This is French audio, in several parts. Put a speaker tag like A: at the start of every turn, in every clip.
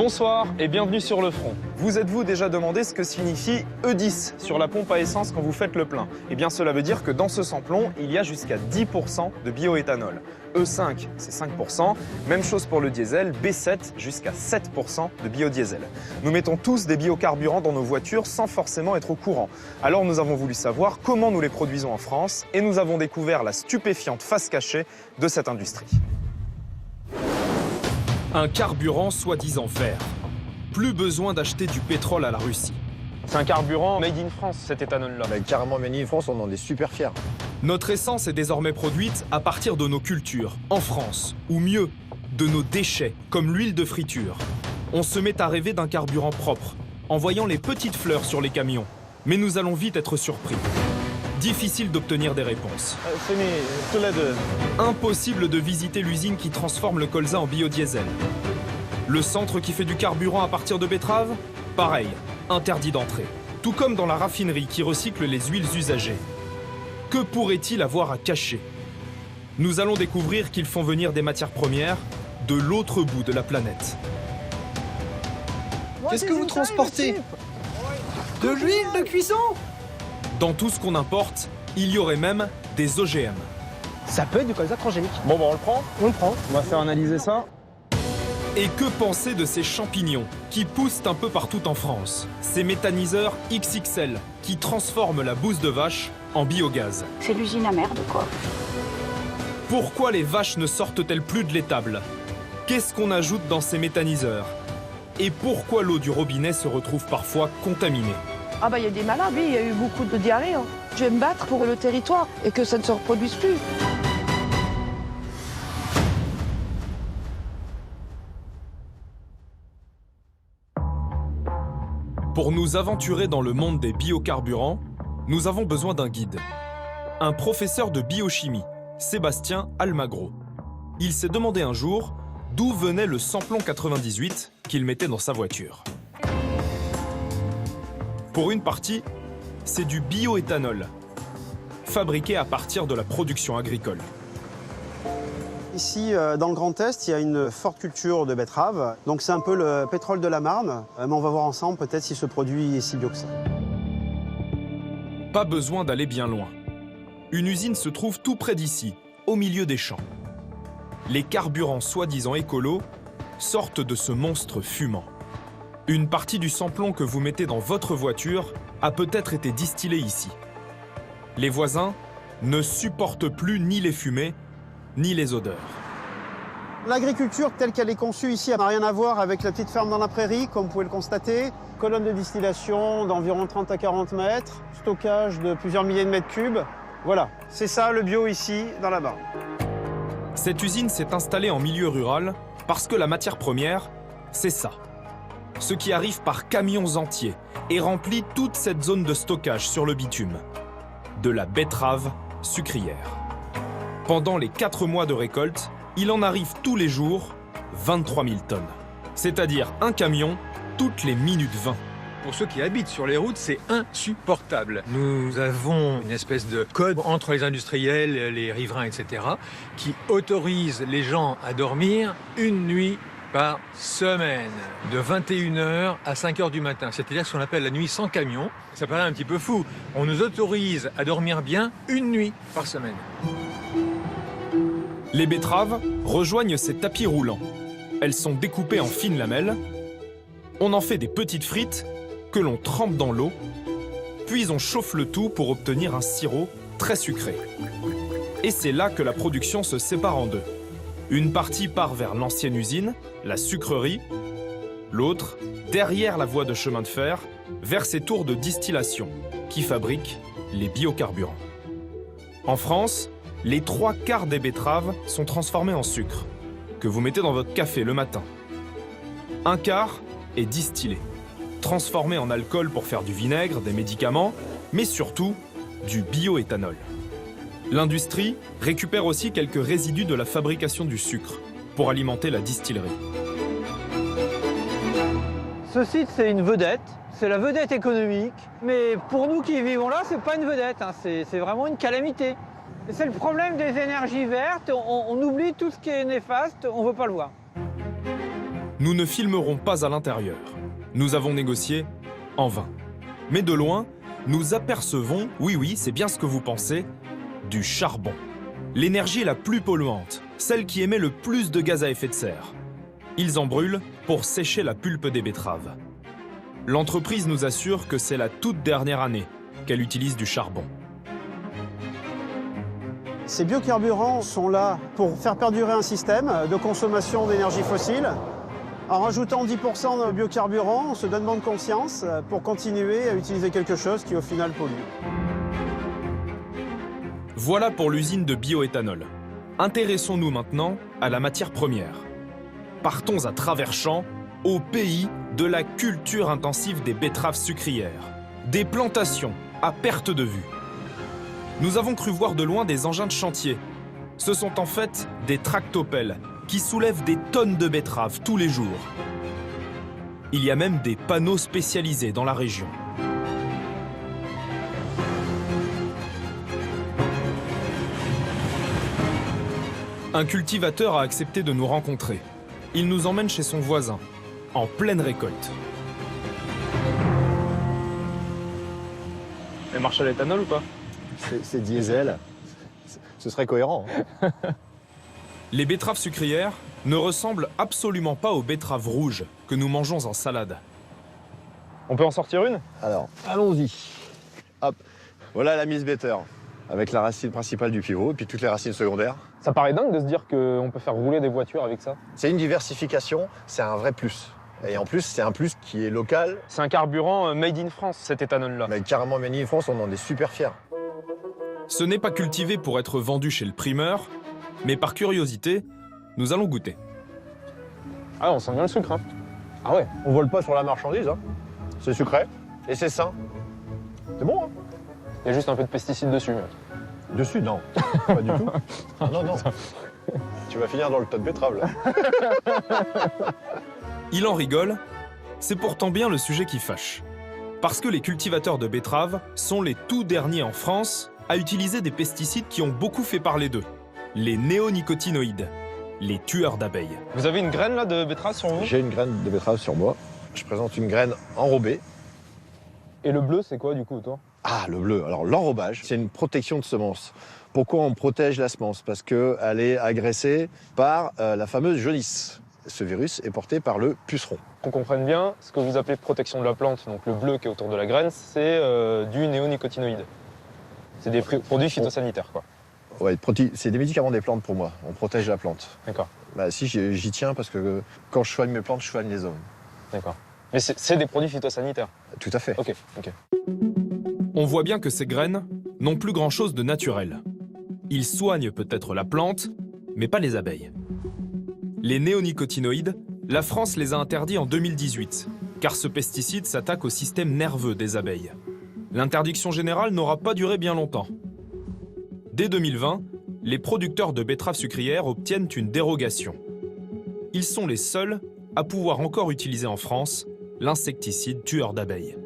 A: Bonsoir et bienvenue sur le front. Vous êtes-vous déjà demandé ce que signifie E10 sur la pompe à essence quand vous faites le plein? Eh bien cela veut dire que dans ce samplon, il y a jusqu'à 10% de bioéthanol. E5, c'est 5%. Même chose pour le diesel, B7 jusqu'à 7% de biodiesel. Nous mettons tous des biocarburants dans nos voitures sans forcément être au courant. Alors nous avons voulu savoir comment nous les produisons en France et nous avons découvert la stupéfiante face cachée de cette industrie.
B: Un carburant soi-disant vert. Plus besoin d'acheter du pétrole à la Russie.
A: C'est un carburant made in France, cet éthanol-là.
C: Carrément made in France, on en est super fiers.
B: Notre essence est désormais produite à partir de nos cultures, en France, ou mieux, de nos déchets, comme l'huile de friture. On se met à rêver d'un carburant propre, en voyant les petites fleurs sur les camions. Mais nous allons vite être surpris. Difficile d'obtenir des réponses. Impossible de visiter l'usine qui transforme le colza en biodiesel. Le centre qui fait du carburant à partir de betteraves? Pareil, interdit d'entrée. Tout comme dans la raffinerie qui recycle les huiles usagées. Que pourrait-il avoir à cacher? Nous allons découvrir qu'ils font venir des matières premières de l'autre bout de la planète.
D: Qu'est-ce que vous transportez? De l'huile de cuisson?
B: Dans tout ce qu'on importe, il y aurait même des OGM.
D: Ça peut être du colza transgénique.
A: Bon, on le prend?
D: On le prend.
A: On va faire analyser ça.
B: Et que penser de ces champignons qui poussent un peu partout en France? Ces méthaniseurs XXL qui transforment la bouse de vache en biogaz.
E: C'est l'usine à merde, quoi.
B: Pourquoi les vaches ne sortent-elles plus de l'étable? Qu'est-ce qu'on ajoute dans ces méthaniseurs? Et pourquoi l'eau du robinet se retrouve parfois contaminée?
F: Ah bah il y a des malades, oui, il y a eu beaucoup de diarrhée. Hein. Je vais me battre pour le territoire et que ça ne se reproduise plus.
B: Pour nous aventurer dans le monde des biocarburants, nous avons besoin d'un guide. Un professeur de biochimie, Sébastien Almagro. Il s'est demandé un jour d'où venait le samplon 98 qu'il mettait dans sa voiture. Pour une partie, c'est du bioéthanol, fabriqué à partir de la production agricole.
G: Ici, dans le Grand Est, il y a une forte culture de betterave. Donc c'est un peu le pétrole de la Marne. Mais on va voir ensemble peut-être si ce produit est si bio que ça.
B: Pas besoin d'aller bien loin. Une usine se trouve tout près d'ici, au milieu des champs. Les carburants soi-disant écolos sortent de ce monstre fumant. Une partie du samplon que vous mettez dans votre voiture a peut-être été distillée ici. Les voisins ne supportent plus ni les fumées, ni les odeurs.
G: L'agriculture telle qu'elle est conçue ici n'a rien à voir avec la petite ferme dans la prairie, comme vous pouvez le constater. Colonne de distillation d'environ 30 à 40 mètres, stockage de plusieurs milliers de mètres cubes. Voilà, c'est ça le bio ici, dans la Marne.
B: Cette usine s'est installée en milieu rural parce que la matière première, c'est ça. Ce qui arrive par camions entiers et remplit toute cette zone de stockage sur le bitume. De la betterave sucrière. Pendant les 4 mois de récolte, il en arrive tous les jours 23 000 tonnes. C'est-à-dire un camion toutes les minutes 20.
H: Pour ceux qui habitent sur les routes, c'est insupportable. Nous avons une espèce de code entre les industriels, les riverains, etc., qui autorise les gens à dormir une nuit par semaine, de 21h à 5h du matin. C'est-à-dire ce qu'on appelle la nuit sans camion. Ça paraît un petit peu fou. On nous autorise à dormir bien une nuit par semaine.
B: Les betteraves rejoignent ces tapis roulants. Elles sont découpées en fines lamelles. On en fait des petites frites que l'on trempe dans l'eau, puis on chauffe le tout pour obtenir un sirop très sucré. Et c'est là que la production se sépare en deux. Une partie part vers l'ancienne usine, la sucrerie, l'autre, derrière la voie de chemin de fer, vers ces tours de distillation qui fabriquent les biocarburants. En France, les 3/4 des betteraves sont transformées en sucre, que vous mettez dans votre café le matin. 1/4 est distillé, transformé en alcool pour faire du vinaigre, des médicaments, mais surtout du bioéthanol. L'industrie récupère aussi quelques résidus de la fabrication du sucre pour alimenter la distillerie.
D: Ce site, c'est une vedette. C'est la vedette économique. Mais pour nous qui vivons là, c'est pas une vedette. Hein. C'est vraiment une calamité. Et c'est le problème des énergies vertes. On oublie tout ce qui est néfaste. On veut pas le voir.
B: Nous ne filmerons pas à l'intérieur. Nous avons négocié en vain. Mais de loin, nous apercevons, oui, c'est bien ce que vous pensez, du charbon. L'énergie la plus polluante, celle qui émet le plus de gaz à effet de serre. Ils en brûlent pour sécher la pulpe des betteraves. L'entreprise nous assure que c'est la toute dernière année qu'elle utilise du charbon.
G: Ces biocarburants sont là pour faire perdurer un système de consommation d'énergie fossile. En rajoutant 10% de biocarburants, on se donne bonne conscience pour continuer à utiliser quelque chose qui au final pollue.
B: Voilà pour l'usine de bioéthanol. Intéressons-nous maintenant à la matière première. Partons à travers champs, au pays de la culture intensive des betteraves sucrières. Des plantations à perte de vue. Nous avons cru voir de loin des engins de chantier. Ce sont en fait des tractopelles qui soulèvent des tonnes de betteraves tous les jours. Il y a même des panneaux spécialisés dans la région. Un cultivateur a accepté de nous rencontrer. Il nous emmène chez son voisin, en pleine récolte.
A: Elle marche à l'éthanol ou pas?
C: C'est diesel. Ce serait cohérent. Hein.
B: Les betteraves sucrières ne ressemblent absolument pas aux betteraves rouges que nous mangeons en salade.
A: On peut en sortir une?
C: Alors, allons-y. Hop. Voilà la Miss Better, avec la racine principale du pivot et puis toutes les racines secondaires.
A: Ça paraît dingue de se dire qu'on peut faire rouler des voitures avec ça.
C: C'est une diversification, c'est un vrai plus. Et en plus, c'est un plus qui est local.
A: C'est un carburant made in France, cet éthanol-là.
C: Mais carrément made in France, on en est super fiers.
B: Ce n'est pas cultivé pour être vendu chez le primeur, mais par curiosité, nous allons goûter.
A: Ah, on sent bien le sucre, hein. Ah ouais.
C: On vole pas sur la marchandise, hein. C'est sucré et c'est sain. C'est bon, hein.
A: Il y a juste un peu de pesticides dessus.
C: Dessus, non. Pas du tout. Non, non. Tu vas finir dans le tas de betteraves, là.
B: Il en rigole, c'est pourtant bien le sujet qui fâche. Parce que les cultivateurs de betteraves sont les tout derniers en France à utiliser des pesticides qui ont beaucoup fait parler d'eux. Les néonicotinoïdes, les tueurs d'abeilles.
A: Vous avez une graine là de betterave sur vous?
C: J'ai une graine de betterave sur moi. Je présente une graine enrobée.
A: Et le bleu, c'est quoi du coup, toi?
C: Ah, le bleu. Alors, l'enrobage, c'est une protection de semence. Pourquoi on protège la semence? Parce qu'elle est agressée par la fameuse jaunisse. Ce virus est porté par le puceron.
A: Qu'on comprenne bien, ce que vous appelez protection de la plante, donc le bleu qui est autour de la graine, c'est du néonicotinoïde. C'est des produits phytosanitaires, quoi.
C: Ouais, c'est des médicaments des plantes pour moi. On protège la plante.
A: D'accord.
C: Bah si, j'y tiens parce que quand je soigne mes plantes, je soigne les hommes.
A: D'accord. Mais c'est des produits phytosanitaires?
C: Tout à fait.
A: Ok.
B: On voit bien que ces graines n'ont plus grand-chose de naturel. Ils soignent peut-être la plante, mais pas les abeilles. Les néonicotinoïdes, la France les a interdits en 2018, car ce pesticide s'attaque au système nerveux des abeilles. L'interdiction générale n'aura pas duré bien longtemps. Dès 2020, les producteurs de betteraves sucrières obtiennent une dérogation. Ils sont les seuls à pouvoir encore utiliser en France l'insecticide tueur d'abeilles.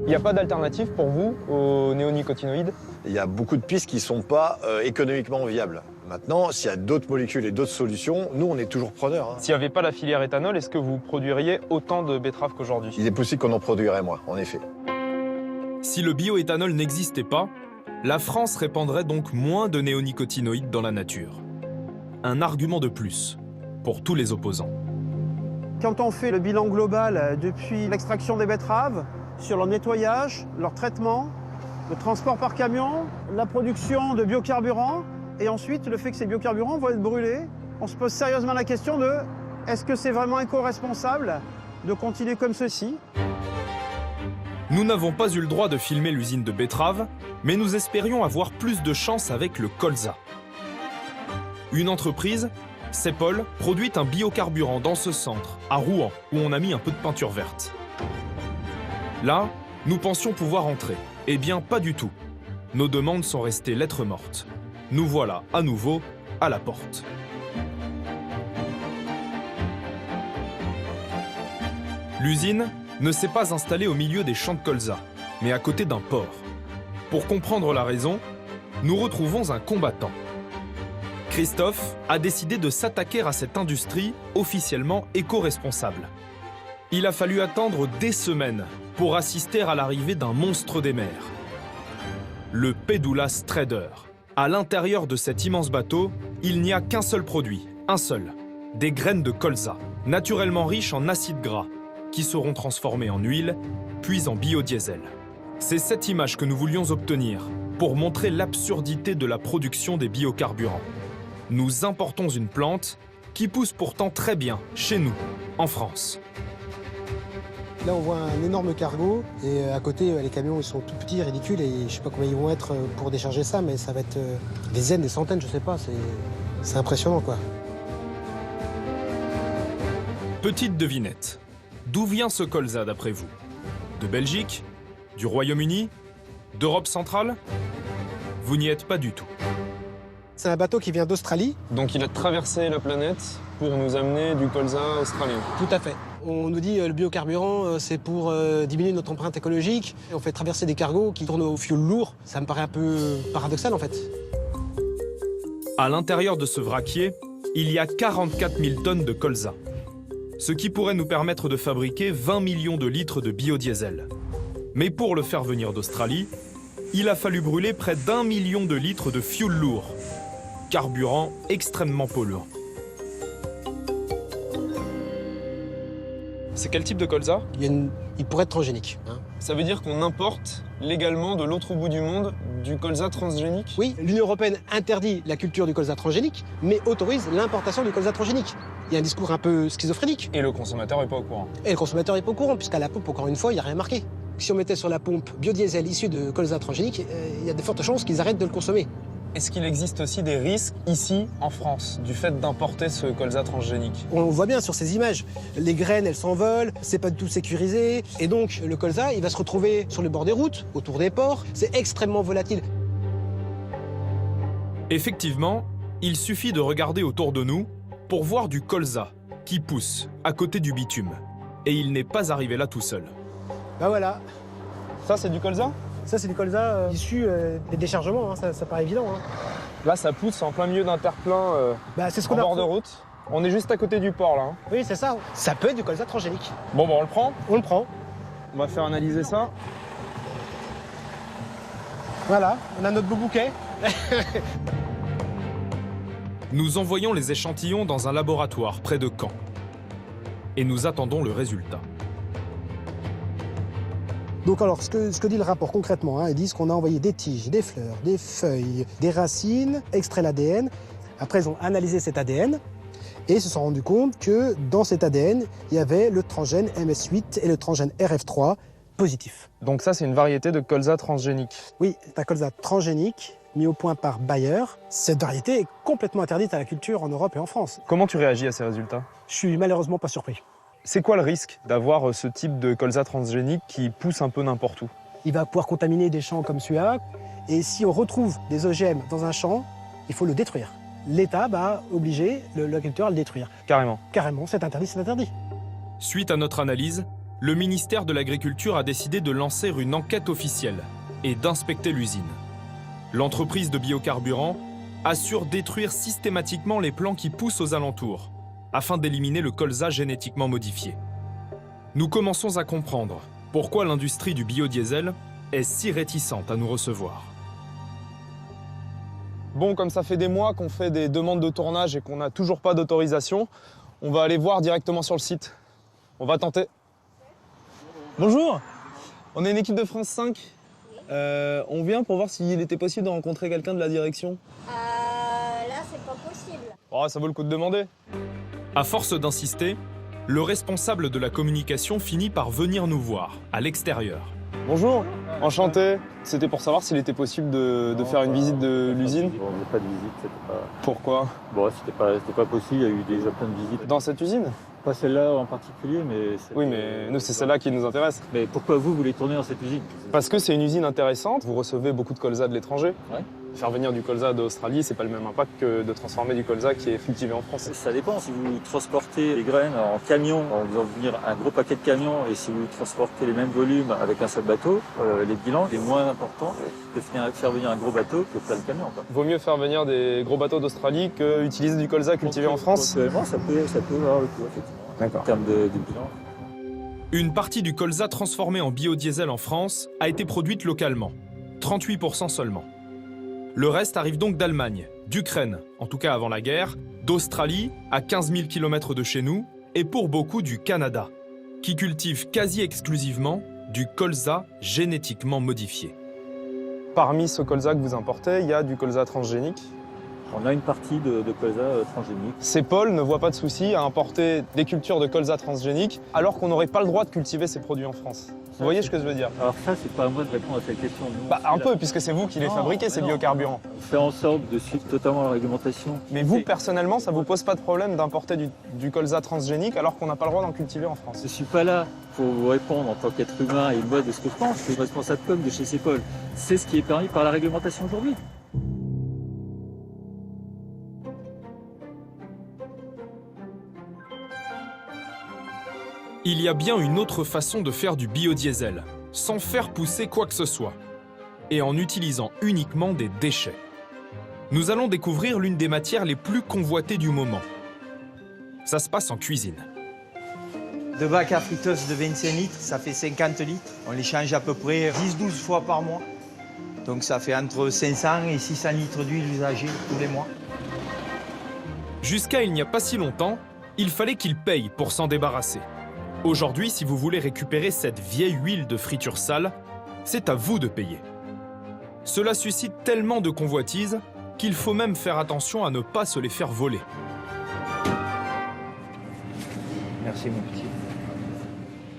A: Il n'y a pas d'alternative pour vous aux néonicotinoïdes?
C: Il y a beaucoup de pistes qui ne sont pas économiquement viables. Maintenant, s'il y a d'autres molécules et d'autres solutions, nous, on est toujours preneurs. Hein.
A: S'il n'y avait pas la filière éthanol, est-ce que vous produiriez autant de betteraves qu'aujourd'hui?
C: Il est possible qu'on en produirait moins, en effet.
B: Si le bioéthanol n'existait pas, la France répandrait donc moins de néonicotinoïdes dans la nature. Un argument de plus pour tous les opposants.
G: Quand on fait le bilan global depuis l'extraction des betteraves, sur leur nettoyage, leur traitement, le transport par camion, la production de biocarburants, et ensuite le fait que ces biocarburants vont être brûlés, on se pose sérieusement la question de est-ce que c'est vraiment éco-responsable de continuer comme ceci?
B: Nous n'avons pas eu le droit de filmer l'usine de betteraves, mais nous espérions avoir plus de chance avec le colza. Une entreprise, Cepol, produit un biocarburant dans ce centre, à Rouen, où on a mis un peu de peinture verte. Là, nous pensions pouvoir entrer. Eh bien, pas du tout. Nos demandes sont restées lettres mortes. Nous voilà, à nouveau, à la porte. L'usine ne s'est pas installée au milieu des champs de colza, mais à côté d'un port. Pour comprendre la raison, nous retrouvons un combattant. Christophe a décidé de s'attaquer à cette industrie officiellement éco-responsable. Il a fallu attendre des semaines pour assister à l'arrivée d'un monstre des mers, le Pedoulas Trader. À l'intérieur de cet immense bateau, il n'y a qu'un seul produit, un seul, des graines de colza, naturellement riches en acides gras, qui seront transformées en huile, puis en biodiesel. C'est cette image que nous voulions obtenir pour montrer l'absurdité de la production des biocarburants. Nous importons une plante qui pousse pourtant très bien chez nous, en France.
E: Là, on voit un énorme cargo et à côté, les camions ils sont tout petits, ridicules et je sais pas combien ils vont être pour décharger ça, mais ça va être des dizaines, des centaines, je sais pas. C'est impressionnant, quoi.
B: Petite devinette. D'où vient ce colza d'après vous? De Belgique? Du Royaume-Uni? D'Europe centrale? Vous n'y êtes pas du tout.
E: C'est un bateau qui vient d'Australie.
A: Donc il a traversé la planète pour nous amener du colza australien.
E: Tout à fait. On nous dit le biocarburant, c'est pour diminuer notre empreinte écologique. Et on fait traverser des cargos qui tournent au fioul lourd. Ça me paraît un peu paradoxal, en fait.
B: À l'intérieur de ce vraquier, il y a 44 000 tonnes de colza, ce qui pourrait nous permettre de fabriquer 20 millions de litres de biodiesel. Mais pour le faire venir d'Australie, il a fallu brûler près d'1 million de litres de fioul lourd, carburant extrêmement polluant.
A: C'est quel type de colza?
E: Il pourrait être transgénique. Hein.
A: Ça veut dire qu'on importe légalement de l'autre bout du monde du colza transgénique?
E: Oui, l'Union européenne interdit la culture du colza transgénique, mais autorise l'importation du colza transgénique. Il y a un discours un peu schizophrénique.
A: Et le consommateur n'est pas au courant.
E: Et le consommateur n'est pas au courant, puisqu'à la pompe, encore une fois, il n'y a rien marqué. Si on mettait sur la pompe biodiesel issu de colza transgénique, il y a de fortes chances qu'ils arrêtent de le consommer.
A: Est-ce qu'il existe aussi des risques ici, en France, du fait d'importer ce colza transgénique?
E: On voit bien sur ces images, les graines, elles s'envolent, c'est pas du tout sécurisé. Et donc, le colza, il va se retrouver sur le bord des routes, autour des ports. C'est extrêmement volatile.
B: Effectivement, il suffit de regarder autour de nous pour voir du colza qui pousse à côté du bitume. Et il n'est pas arrivé là tout seul.
E: Bah voilà.
A: Ça, c'est du colza?
E: Ça, c'est du colza issu des déchargements, hein, ça paraît évident. Hein.
A: Là, ça pousse en plein milieu d'un terre-plein
E: C'est ce
A: en
E: qu'on a
A: bord de route. On est juste à côté du port, là. Hein.
E: Oui, c'est ça. Ça peut être du colza transgénique.
A: Bon, on le prend.
E: On le prend.
A: On va faire analyser ça.
E: Voilà, on a notre beau bouquet.
B: Nous envoyons les échantillons dans un laboratoire près de Caen. Et nous attendons le résultat.
E: Donc alors, ce que dit le rapport concrètement, hein, ils disent qu'on a envoyé des tiges, des fleurs, des feuilles, des racines, extrait l'ADN. Après, ils ont analysé cet ADN et ils se sont rendus compte que dans cet ADN, il y avait le transgène MS8 et le transgène RF3 positifs.
A: Donc ça, c'est une variété de colza transgénique.
E: Oui, c'est un colza transgénique mis au point par Bayer. Cette variété est complètement interdite à la culture en Europe et en France.
A: Comment tu réagis à ces résultats?
E: Je suis malheureusement pas surpris.
A: C'est quoi le risque d'avoir ce type de colza transgénique qui pousse un peu n'importe où?
E: Il va pouvoir contaminer des champs comme celui-là. Et si on retrouve des OGM dans un champ, il faut le détruire. L'État va obliger l'agriculteur à le détruire.
A: Carrément.
E: Carrément, c'est interdit, c'est interdit.
B: Suite à notre analyse, le ministère de l'Agriculture a décidé de lancer une enquête officielle et d'inspecter l'usine. L'entreprise de biocarburants assure détruire systématiquement les plants qui poussent aux alentours, afin d'éliminer le colza génétiquement modifié. Nous commençons à comprendre pourquoi l'industrie du biodiesel est si réticente à nous recevoir.
A: Bon, comme ça fait des mois qu'on fait des demandes de tournage et qu'on n'a toujours pas d'autorisation, on va aller voir directement sur le site. On va tenter. Bonjour, on est une équipe de France 5. On vient pour voir s'il était possible de rencontrer quelqu'un de la direction.
I: Là, c'est pas possible.
A: Oh, ça vaut le coup de demander.
B: À force d'insister, le responsable de la communication finit par venir nous voir, à l'extérieur.
A: Bonjour, enchanté. C'était pour savoir s'il était possible de faire une visite de l'usine.
J: Bon, il n'y a pas de visite, c'était pas...
A: Pourquoi?
J: Bon, c'était pas possible, il y a eu déjà plein de visites.
A: Dans cette usine?
J: Pas celle-là en particulier, mais...
A: Oui, mais nous, c'est celle-là qui nous intéresse.
J: Mais pourquoi vous voulez tourner dans cette usine?
A: Parce que c'est une usine intéressante. Vous recevez beaucoup de colza de l'étranger.
J: Ouais.
A: Faire venir du colza d'Australie, c'est pas le même impact que de transformer du colza qui est cultivé en France.
J: Ça dépend. Si vous transportez les graines en camion, en faisant venir un gros paquet de camions, et si vous transportez les mêmes volumes avec un seul bateau, les bilans sont moins importants que faire venir un gros bateau que plein de camions, quoi.
A: Vaut mieux faire venir des gros bateaux d'Australie que utiliser du colza cultivé en France.
J: Actuellement, ça peut avoir le coup, effectivement.
A: D'accord.
J: En termes de bilan.
B: Une partie du colza transformé en biodiesel en France a été produite localement, 38% seulement. Le reste arrive donc d'Allemagne, d'Ukraine, en tout cas avant la guerre, d'Australie, à 15 000 km de chez nous, et pour beaucoup du Canada, qui cultive quasi exclusivement du colza génétiquement modifié.
A: Parmi ce colza que vous importez, il y a du colza transgénique.
J: On a une partie de colza transgénique.
A: CEPOL ne voit pas de souci à importer des cultures de colza transgénique alors qu'on n'aurait pas le droit de cultiver ces produits en France. Vous voyez ce que je veux dire?
J: Alors ça, c'est pas à moi de répondre à cette question. Nous,
A: Un peu, puisque c'est vous qui les fabriquez, ces biocarburants.
J: On fait en sorte de suivre totalement la réglementation.
A: Mais vous, personnellement, ça vous pose pas de problème d'importer du colza transgénique alors qu'on n'a pas le droit d'en cultiver en France?
J: Je suis pas là pour vous répondre en tant qu'être humain et moi de ce que je pense. Je suis responsable com de chez CEPOL. C'est ce qui est permis par la réglementation aujourd'hui.
B: Il y a bien une autre façon de faire du biodiesel, sans faire pousser quoi que ce soit, et en utilisant uniquement des déchets. Nous allons découvrir l'une des matières les plus convoitées du moment. Ça se passe en cuisine.
K: De bacs à friteuse de 25 litres, ça fait 50 litres. On les change à peu près 10-12 fois par mois. Donc ça fait entre 500 et 600 litres d'huile usagée tous les mois.
B: Jusqu'à il n'y a pas si longtemps, il fallait qu'ils payent pour s'en débarrasser. Aujourd'hui, si vous voulez récupérer cette vieille huile de friture sale, c'est à vous de payer. Cela suscite tellement de convoitises qu'il faut même faire attention à ne pas se les faire voler.
K: Merci mon petit.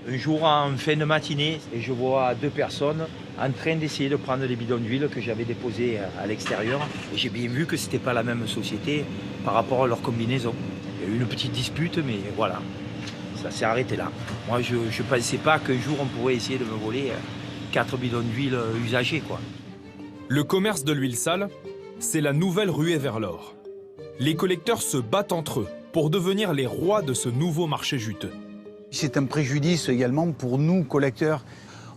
K: Un jour en fin de matinée, et je vois deux personnes en train d'essayer de prendre les bidons d'huile que j'avais déposés à l'extérieur. Et j'ai bien vu que ce n'était pas la même société par rapport à leur combinaison. Il y a eu une petite dispute, mais voilà. Ça s'est arrêté là. Moi, je ne pensais pas qu'un jour, on pourrait essayer de me voler 4 bidons d'huile usagés, quoi.
B: Le commerce de l'huile sale, c'est la nouvelle ruée vers l'or. Les collecteurs se battent entre eux pour devenir les rois de ce nouveau marché juteux.
L: C'est un préjudice également pour nous, collecteurs.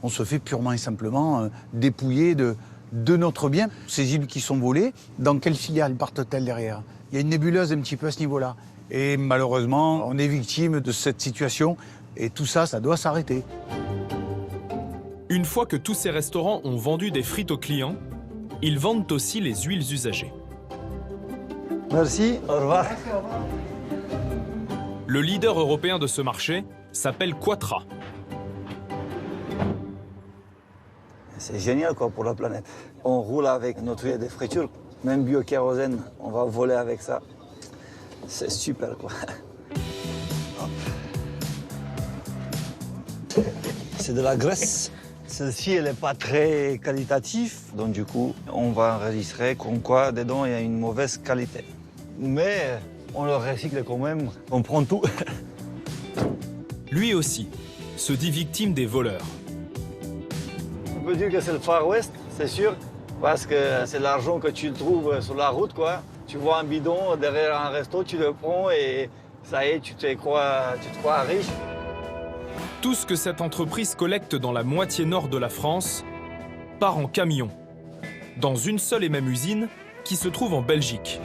L: On se fait purement et simplement dépouiller de notre bien. Ces huiles qui sont volées, dans quelle filière partent-elles derrière? Il y a une nébuleuse un petit peu à ce niveau-là. Et malheureusement, on est victime de cette situation et tout ça, ça doit s'arrêter.
B: Une fois que tous ces restaurants ont vendu des frites aux clients, ils vendent aussi les huiles usagées.
L: Merci, au revoir.
B: Le leader européen de ce marché s'appelle Quatra.
M: C'est génial quoi, pour la planète. On roule avec notre huile de friture, même biokérosène, on va voler avec ça. C'est super quoi. C'est de la graisse. Celle-ci, elle n'est pas très qualitative, donc du coup, on va enregistrer comme quoi dedans il y a une mauvaise qualité. Mais on le recycle quand même, on prend tout.
B: Lui aussi se dit victime des voleurs.
M: On peut dire que c'est le Far West, c'est sûr, parce que c'est l'argent que tu trouves sur la route, quoi. Tu vois un bidon derrière un resto, tu le prends et ça y est, tu te crois riche.
B: Tout ce que cette entreprise collecte dans la moitié nord de la France part en camion, dans une seule et même usine qui se trouve en Belgique,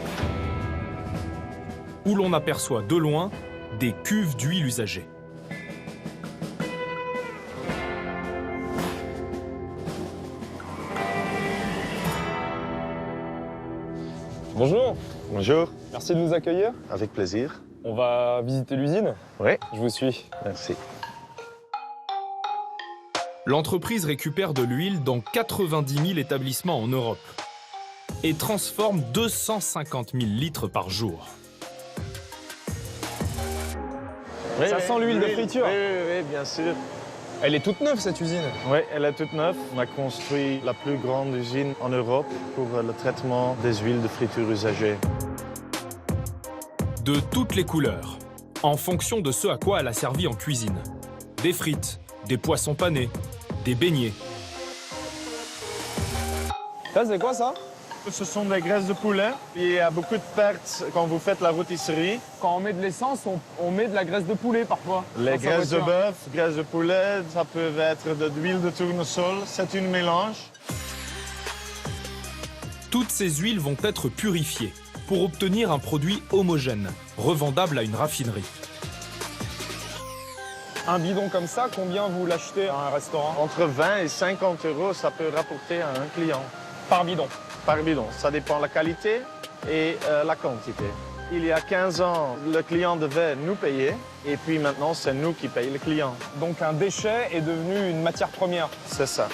B: où l'on aperçoit de loin des cuves d'huile usagée.
A: Bonjour.
C: Bonjour.
A: Merci de nous accueillir.
C: Avec plaisir.
A: On va visiter l'usine.
C: Oui.
A: Je vous suis.
C: Merci.
B: L'entreprise récupère de l'huile dans 90 000 établissements en Europe et transforme 250 000 litres par jour.
A: Ça sent l'huile de friture.
C: Oui, bien sûr.
A: Elle est toute neuve cette usine.
C: Oui, elle est toute neuve. On a construit la plus grande usine en Europe pour le traitement des huiles de friture usagées.
B: De toutes les couleurs, en fonction de ce à quoi elle a servi en cuisine. Des frites, des poissons panés, des beignets.
A: Ça, c'est quoi ça?
C: Ce sont des graisses de poulet. Il y a beaucoup de pertes quand vous faites la rôtisserie.
A: Quand on met de l'essence, on met de la graisse de poulet parfois.
C: Les
A: dans sa
C: graisses de
A: voiture.
C: bœuf, graisses de poulet, ça peut être de l'huile de tournesol. C'est une mélange.
B: Toutes ces huiles vont être purifiées pour obtenir un produit homogène, revendable à une raffinerie.
A: Un bidon comme ça, combien vous l'achetez à un restaurant?
C: Entre 20 et 50 euros, ça peut rapporter à un client.
A: Par bidon?
C: Par bidon. Ça dépend de la qualité et la quantité. Il y a 15 ans, le client devait nous payer et puis maintenant, c'est nous qui payons le client.
A: Donc un déchet est devenu une matière première?
C: C'est ça,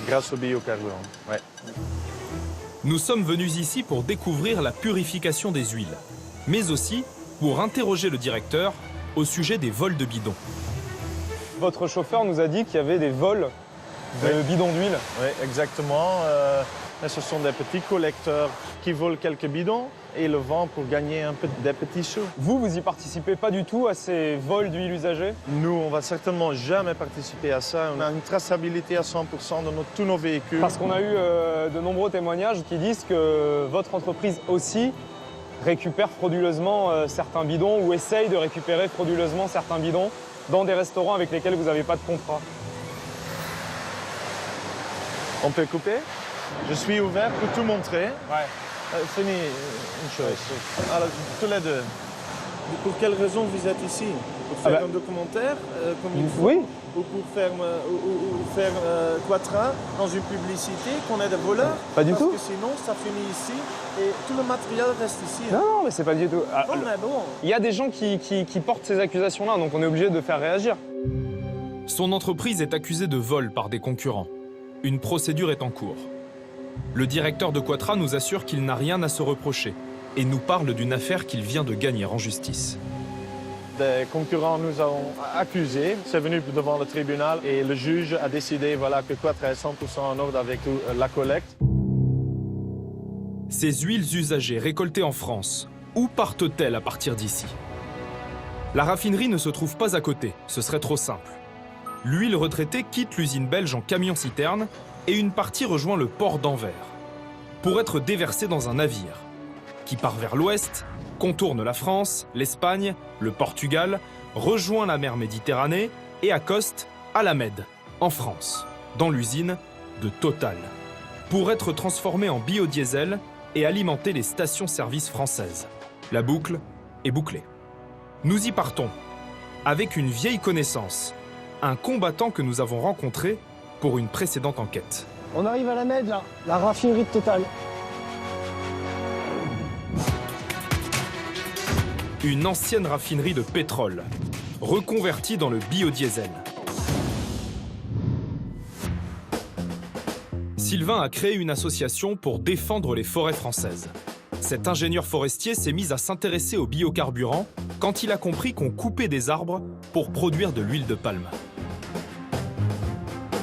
C: grâce au biocarburant. Ouais.
B: Nous sommes venus ici pour découvrir la purification des huiles, mais aussi pour interroger le directeur au sujet des vols de bidons.
A: Votre chauffeur nous a dit qu'il y avait des vols de bidons d'huile.
C: Oui, exactement. Mais ce sont des petits collecteurs qui volent quelques bidons et le vendent pour gagner des petits sous.
A: Vous y participez pas du tout à ces vols d'huile usagée?
C: Nous, on va certainement jamais participer à ça. On a une traçabilité à 100% de tous nos véhicules.
A: Parce qu'on a eu de nombreux témoignages qui disent que votre entreprise aussi récupère frauduleusement certains bidons ou essaye de récupérer frauduleusement certains bidons dans des restaurants avec lesquels vous n'avez pas de contrat.
C: On peut couper? Je suis ouvert pour tout montrer.
A: Ouais.
C: Fini une chose. Alors, tous les deux.
N: Pour quelle raison vous êtes ici? Pour faire un documentaire comme il faut?
A: Oui.
N: Ou pour faire Quatra dans une publicité qu'on est des voleurs?
A: Pas du tout.
N: Parce que sinon, ça finit ici et tout le matériel reste ici.
A: Non, mais c'est pas du tout.
N: Bon, mais bon.
A: Il y a des gens qui portent ces accusations-là, donc on est obligé de faire réagir.
B: Son entreprise est accusée de vol par des concurrents. Une procédure est en cours. Le directeur de Quatra nous assure qu'il n'a rien à se reprocher et nous parle d'une affaire qu'il vient de gagner en justice.
C: Des concurrents nous ont accusés. C'est venu devant le tribunal et le juge a décidé que Quatra est 100% en ordre avec la collecte.
B: Ces huiles usagées récoltées en France, où partent-elles à partir d'ici? La raffinerie ne se trouve pas à côté, ce serait trop simple. L'huile retraitée quitte l'usine belge en camion-citerne et une partie rejoint le port d'Anvers pour être déversée dans un navire qui part vers l'ouest, contourne la France, l'Espagne, le Portugal, rejoint la mer Méditerranée et accoste à La Mède, en France, dans l'usine de Total, pour être transformée en biodiesel et alimenter les stations-service françaises. La boucle est bouclée. Nous y partons avec une vieille connaissance, un combattant que nous avons rencontré pour une précédente enquête.
O: On arrive à La Mède, là, la raffinerie de Total.
B: Une ancienne raffinerie de pétrole, reconvertie dans le biodiesel. Sylvain a créé une association pour défendre les forêts françaises. Cet ingénieur forestier s'est mis à s'intéresser aux biocarburants quand il a compris qu'on coupait des arbres pour produire de l'huile de palme.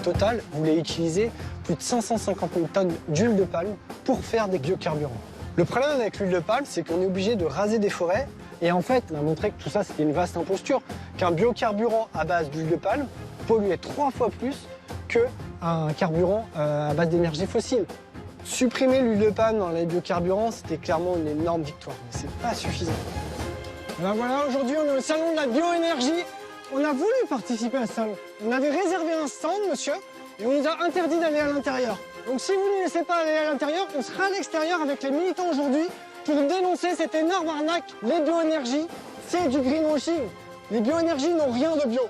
O: Total voulait utiliser plus de 550 000 tonnes d'huile de palme pour faire des biocarburants. Le problème avec l'huile de palme, c'est qu'on est obligé de raser des forêts. Et en fait, on a montré que tout ça, c'était une vaste imposture. Qu'un biocarburant à base d'huile de palme polluait 3 fois plus qu'un carburant à base d'énergie fossile. Supprimer l'huile de palme dans les biocarburants, c'était clairement une énorme victoire. Mais c'est pas suffisant. Alors voilà, aujourd'hui, on est au salon de la bioénergie. On a voulu participer à ce salon. On avait réservé un stand, monsieur, et on nous a interdit d'aller à l'intérieur. Donc si vous ne nous laissez pas aller à l'intérieur, on sera à l'extérieur avec les militants aujourd'hui pour dénoncer cette énorme arnaque. Les bioénergies, c'est du greenwashing. Les bioénergies n'ont rien de bio.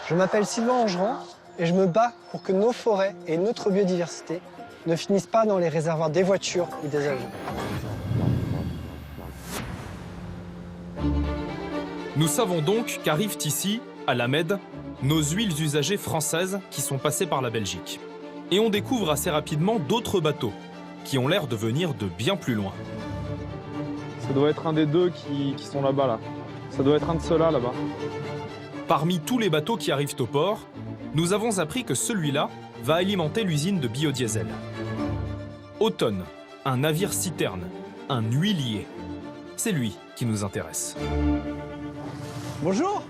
O: Je m'appelle Sylvain Angeran et je me bats pour que nos forêts et notre biodiversité ne finissent pas dans les réservoirs des voitures ou des avions.
B: Nous savons donc qu'arrivent ici, à La Mède, nos huiles usagées françaises qui sont passées par la Belgique. Et on découvre assez rapidement d'autres bateaux qui ont l'air de venir de bien plus loin.
A: Ça doit être un des deux qui sont là-bas, là. Ça doit être un de ceux-là, là-bas.
B: Parmi tous les bateaux qui arrivent au port, nous avons appris que celui-là va alimenter l'usine de biodiesel. Automne, un navire-citerne, un huilier. C'est lui qui nous intéresse.
O: Bonjour.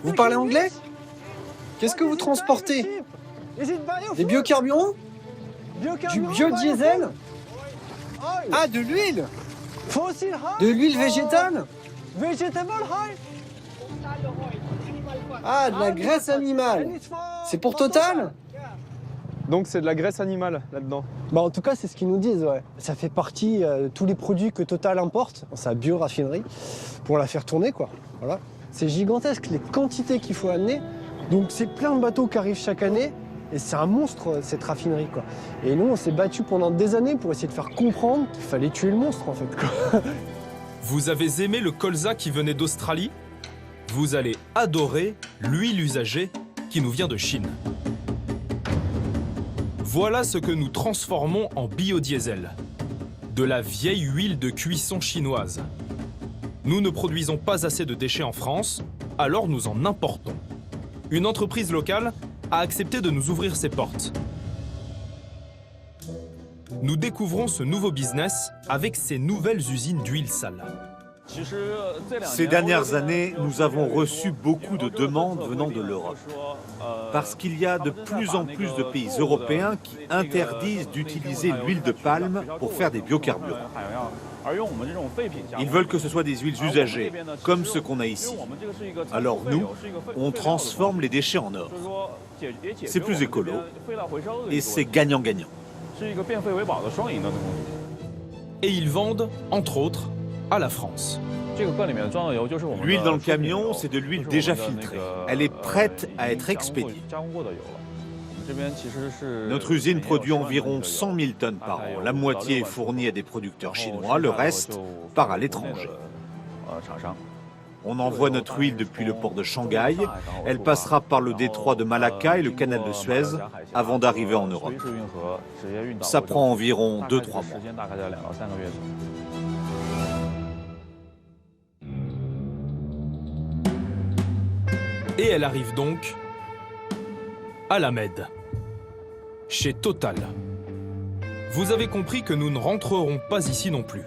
O: Vous parlez anglais? Qu'est-ce que vous transportez? Des biocarburants? Du biodiesel? Ah, de l'huile. De l'huile végétale.
D: Vegetable oil.
O: Ah, de la graisse animale. C'est pour Total?
A: Donc c'est de la graisse animale là-dedans.
O: Bah en tout cas, c'est ce qu'ils nous disent, ouais. Ça fait partie de tous les produits que Total importe dans sa bio-raffinerie pour la faire tourner, quoi. Voilà. C'est gigantesque les quantités qu'il faut amener. Donc c'est plein de bateaux qui arrivent chaque année et c'est un monstre cette raffinerie, quoi. Et nous, on s'est battus pendant des années pour essayer de faire comprendre qu'il fallait tuer le monstre, en fait, quoi.
B: Vous avez aimé le colza qui venait d'Australie? Vous allez adorer l'huile usagée qui nous vient de Chine. Voilà ce que nous transformons en biodiesel. De la vieille huile de cuisson chinoise. Nous ne produisons pas assez de déchets en France, alors nous en importons. Une entreprise locale a accepté de nous ouvrir ses portes. Nous découvrons ce nouveau business avec ces nouvelles usines d'huile sale.
P: Ces dernières années, nous avons reçu beaucoup de demandes venant de l'Europe. Parce qu'il y a de plus en plus de pays européens qui interdisent d'utiliser l'huile de palme pour faire des biocarburants. Ils veulent que ce soit des huiles usagées, comme ce qu'on a ici. Alors nous, on transforme les déchets en or. C'est plus écolo et c'est gagnant-gagnant.
B: Et ils vendent, entre autres, à la France.
P: L'huile dans le camion, c'est de l'huile déjà filtrée. Elle est prête à être expédiée. Notre usine produit environ 100 000 tonnes par an. La moitié est fournie à des producteurs chinois, le reste part à l'étranger. On envoie notre huile depuis le port de Shanghai. Elle passera par le détroit de Malacca et le canal de Suez avant d'arriver en Europe. Ça prend environ 2-3 mois.
B: Et elle arrive donc à la Med, chez Total. Vous avez compris que nous ne rentrerons pas ici non plus.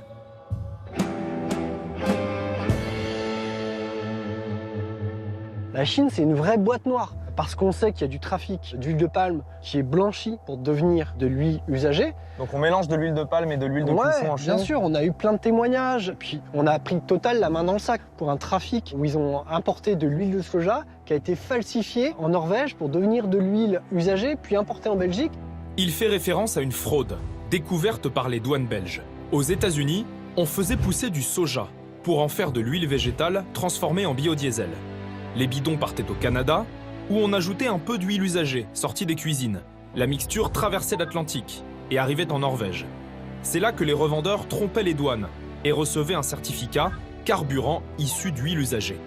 O: La Chine, c'est une vraie boîte noire. Parce qu'on sait qu'il y a du trafic d'huile de palme qui est blanchie pour devenir de l'huile usagée.
A: Donc on mélange de l'huile de palme et de l'huile de cuisson en Chine.
O: Bien sûr, on a eu plein de témoignages. Puis on a pris Total la main dans le sac pour un trafic où ils ont importé de l'huile de soja qui a été falsifiée en Norvège pour devenir de l'huile usagée, puis importée en Belgique.
B: Il fait référence à une fraude découverte par les douanes belges. Aux États-Unis, on faisait pousser du soja pour en faire de l'huile végétale transformée en biodiesel. Les bidons partaient au Canada, où on ajoutait un peu d'huile usagée, sortie des cuisines. La mixture traversait l'Atlantique et arrivait en Norvège. C'est là que les revendeurs trompaient les douanes et recevaient un certificat carburant issu d'huile usagée.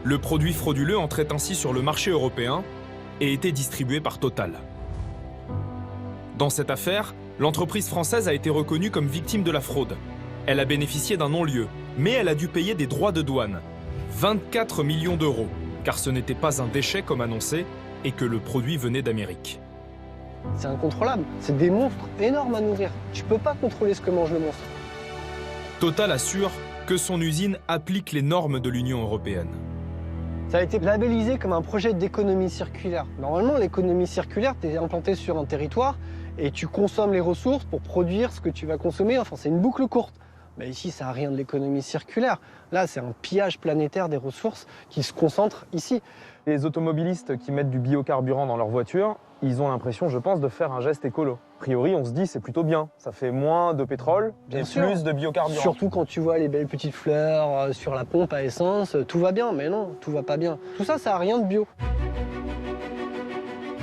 B: Le produit frauduleux entrait ainsi sur le marché européen et était distribué par Total. Dans cette affaire, l'entreprise française a été reconnue comme victime de la fraude. Elle a bénéficié d'un non-lieu, mais elle a dû payer des droits de douane. 24 millions d'euros. Car ce n'était pas un déchet comme annoncé et que le produit venait d'Amérique.
O: C'est incontrôlable, c'est des monstres énormes à nourrir. Tu peux pas contrôler ce que mange le monstre.
B: Total assure que son usine applique les normes de l'Union européenne.
O: Ça a été labellisé comme un projet d'économie circulaire. Normalement, l'économie circulaire, tu es implanté sur un territoire et tu consommes les ressources pour produire ce que tu vas consommer. Enfin, c'est une boucle courte. Mais ici, ça n'a rien de l'économie circulaire. Là, c'est un pillage planétaire des ressources qui se concentrent ici.
A: Les automobilistes qui mettent du biocarburant dans leur voiture, ils ont l'impression, je pense, de faire un geste écolo. A priori, on se dit c'est plutôt bien. Ça fait moins de pétrole et plus de biocarburant.
O: Surtout quand tu vois les belles petites fleurs sur la pompe à essence, tout va bien. Mais non, tout va pas bien. Tout ça, ça n'a rien de bio.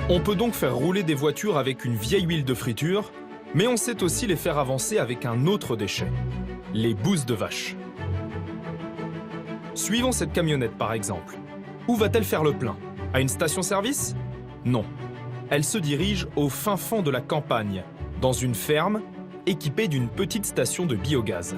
B: On peut donc faire rouler des voitures avec une vieille huile de friture, mais on sait aussi les faire avancer avec un autre déchet. Les bousses de vache. Suivons cette camionnette par exemple. Où va-t-elle faire le plein? À une station-service? Non. Elle se dirige au fin fond de la campagne, dans une ferme équipée d'une petite station de biogaz.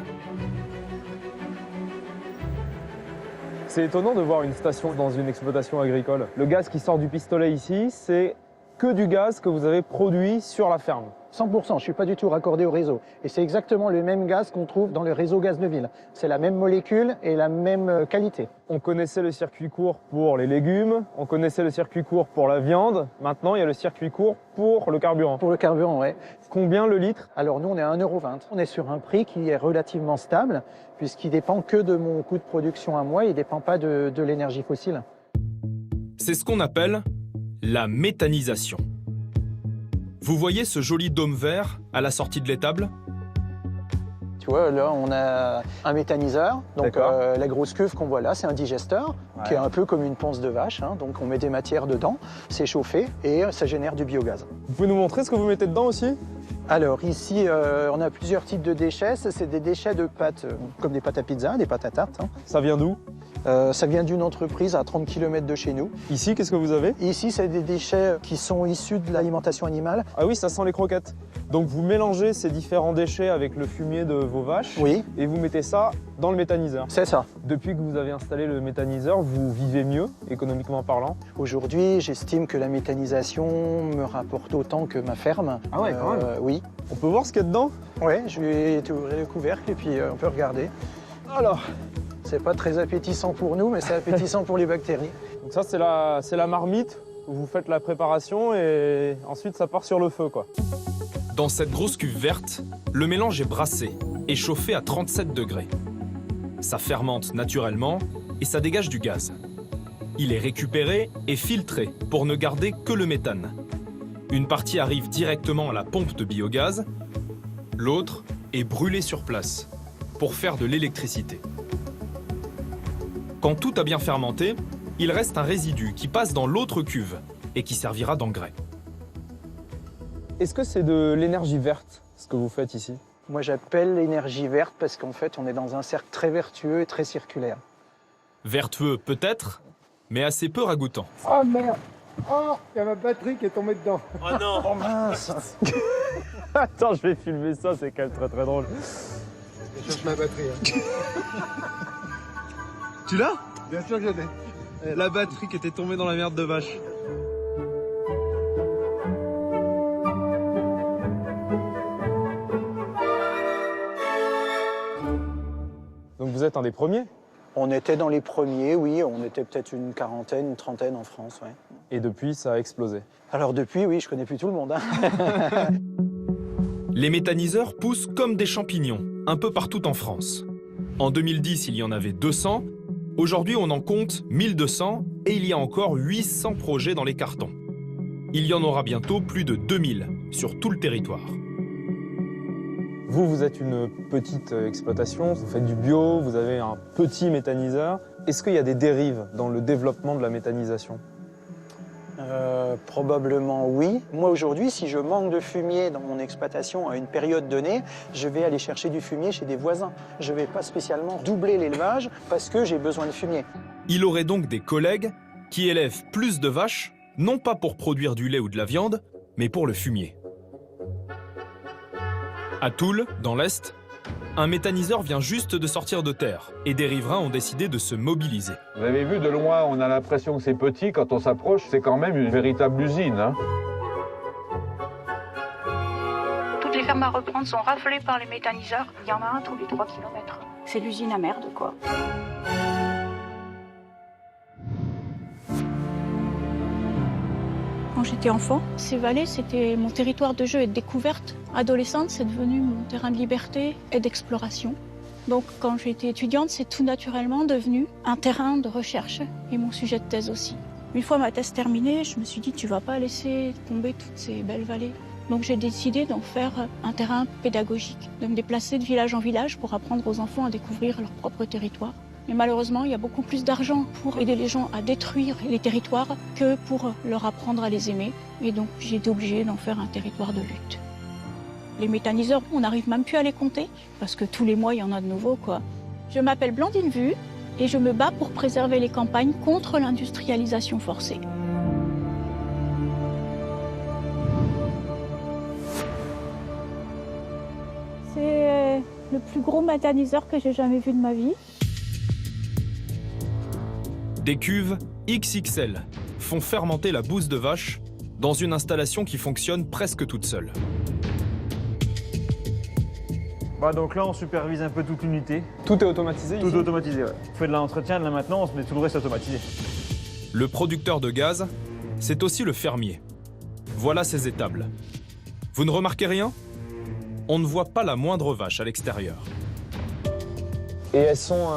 A: C'est étonnant de voir une station dans une exploitation agricole. Le gaz qui sort du pistolet ici, c'est que du gaz que vous avez produit sur la ferme.
O: 100%, je ne suis pas du tout raccordé au réseau. Et c'est exactement le même gaz qu'on trouve dans le réseau gaz de ville. C'est la même molécule et la même qualité.
A: On connaissait le circuit court pour les légumes, on connaissait le circuit court pour la viande. Maintenant, il y a le circuit court pour le carburant.
O: Pour le carburant, oui.
A: Combien le litre?
O: Alors nous, on est à 1,20 €. On est sur un prix qui est relativement stable, puisqu'il dépend que de mon coût de production à moi, il ne dépend pas de l'énergie fossile.
B: C'est ce qu'on appelle la méthanisation. Vous voyez ce joli dôme vert à la sortie de l'étable?
O: Tu vois, là, on a un méthaniseur. Donc, la grosse cuve qu'on voit là, c'est un digesteur, qui est un peu comme une ponce de vache. Hein. Donc, on met des matières dedans, c'est chauffé et ça génère du biogaz.
A: Vous pouvez nous montrer ce que vous mettez dedans aussi?
O: Alors, ici, on a plusieurs types de déchets. C'est des déchets de pâtes, comme des pâtes à pizza, des pâtes à tarte. Hein.
A: Ça vient d'où?
O: Ça vient d'une entreprise à 30 km de chez nous.
A: Ici, qu'est-ce que vous avez?
O: Ici, c'est des déchets qui sont issus de l'alimentation animale.
A: Ah oui, ça sent les croquettes. Donc vous mélangez ces différents déchets avec le fumier de vos vaches.
O: Oui.
A: Et vous mettez ça dans le méthaniseur.
O: C'est ça.
A: Depuis que vous avez installé le méthaniseur, vous vivez mieux, économiquement parlant?
O: Aujourd'hui, j'estime que la méthanisation me rapporte autant que ma ferme.
A: Ah ouais, quand même?
O: Oui.
A: On peut voir ce qu'il y a dedans?
O: Oui, je vais ouvrir le couvercle et puis on peut regarder. Alors, c'est pas très appétissant pour nous, mais c'est appétissant pour les bactéries.
A: Donc ça, c'est la marmite où vous faites la préparation et ensuite ça part sur le feu, quoi.
B: Dans cette grosse cuve verte, le mélange est brassé et chauffé à 37 degrés. Ça fermente naturellement et ça dégage du gaz. Il est récupéré et filtré pour ne garder que le méthane. Une partie arrive directement à la pompe de biogaz, l'autre est brûlée sur place pour faire de l'électricité. Quand tout a bien fermenté, il reste un résidu qui passe dans l'autre cuve et qui servira d'engrais.
A: Est-ce que c'est de l'énergie verte, ce que vous faites ici?
O: Moi, j'appelle l'énergie verte parce qu'en fait, on est dans un cercle très vertueux et très circulaire.
B: Vertueux peut-être, mais assez peu ragoûtant.
Q: Oh merde! Oh, il y a ma batterie qui est tombée dedans.
A: Oh non!
O: Oh mince!
A: Attends, je vais filmer ça, c'est quand même très très drôle.
Q: Je cherche ma batterie. Hein.
A: Tu l'as?
Q: Bien sûr que je l'ai.
A: La batterie qui était tombée dans la merde de vache. Donc vous êtes un des premiers?
O: On était dans les premiers, oui. On était peut-être une quarantaine, une trentaine en France, ouais.
A: Et depuis, ça a explosé?
O: Alors depuis, oui, je connais plus tout le monde. Hein.
B: Les méthaniseurs poussent comme des champignons, un peu partout en France. En 2010, il y en avait 200. Aujourd'hui, on en compte 1200 et il y a encore 800 projets dans les cartons. Il y en aura bientôt plus de 2000 sur tout le territoire.
A: Vous êtes une petite exploitation, vous faites du bio, vous avez un petit méthaniseur. Est-ce qu'il y a des dérives dans le développement de la méthanisation?
O: Probablement oui. Moi aujourd'hui, si je manque de fumier dans mon exploitation à une période donnée, je vais aller chercher du fumier chez des voisins. Je ne vais pas spécialement doubler l'élevage parce que j'ai besoin de fumier.
B: Il aurait donc des collègues qui élèvent plus de vaches, non pas pour produire du lait ou de la viande, mais pour le fumier. À Toul, dans l'Est, un méthaniseur vient juste de sortir de terre et des riverains ont décidé de se mobiliser.
R: Vous avez vu, de loin, on a l'impression que c'est petit. Quand on s'approche, c'est quand même une véritable usine. Hein.
S: Toutes les fermes à reprendre sont raflées par les méthaniseurs. Il y en a un tous les 3 km. C'est l'usine à merde, quoi. Quand j'étais enfant, ces vallées, c'était mon territoire de jeu et de découverte. Adolescente, c'est devenu mon terrain de liberté et d'exploration. Donc quand j'étais étudiante, c'est tout naturellement devenu un terrain de recherche et mon sujet de thèse aussi. Une fois ma thèse terminée, je me suis dit, tu vas pas laisser tomber toutes ces belles vallées. Donc j'ai décidé d'en faire un terrain pédagogique, de me déplacer de village en village pour apprendre aux enfants à découvrir leur propre territoire. Mais malheureusement, il y a beaucoup plus d'argent pour aider les gens à détruire les territoires que pour leur apprendre à les aimer. Et donc, j'ai été obligée d'en faire un territoire de lutte. Les méthaniseurs, on n'arrive même plus à les compter, parce que tous les mois, il y en a de nouveaux, quoi. Je m'appelle Blandine Vu et je me bats pour préserver les campagnes contre l'industrialisation forcée. C'est le plus gros méthaniseur que j'ai jamais vu de ma vie.
B: Des cuves XXL font fermenter la bouse de vache dans une installation qui fonctionne presque toute seule.
T: Donc là, on supervise un peu toute l'unité.
A: Tout est automatisé ici ?
T: Tout est automatisé, ouais. On fait de l'entretien, de la maintenance, mais tout le reste est automatisé.
B: Le producteur de gaz, c'est aussi le fermier. Voilà ses étables. Vous ne remarquez rien ? On ne voit pas la moindre vache à l'extérieur.
A: Et elles sont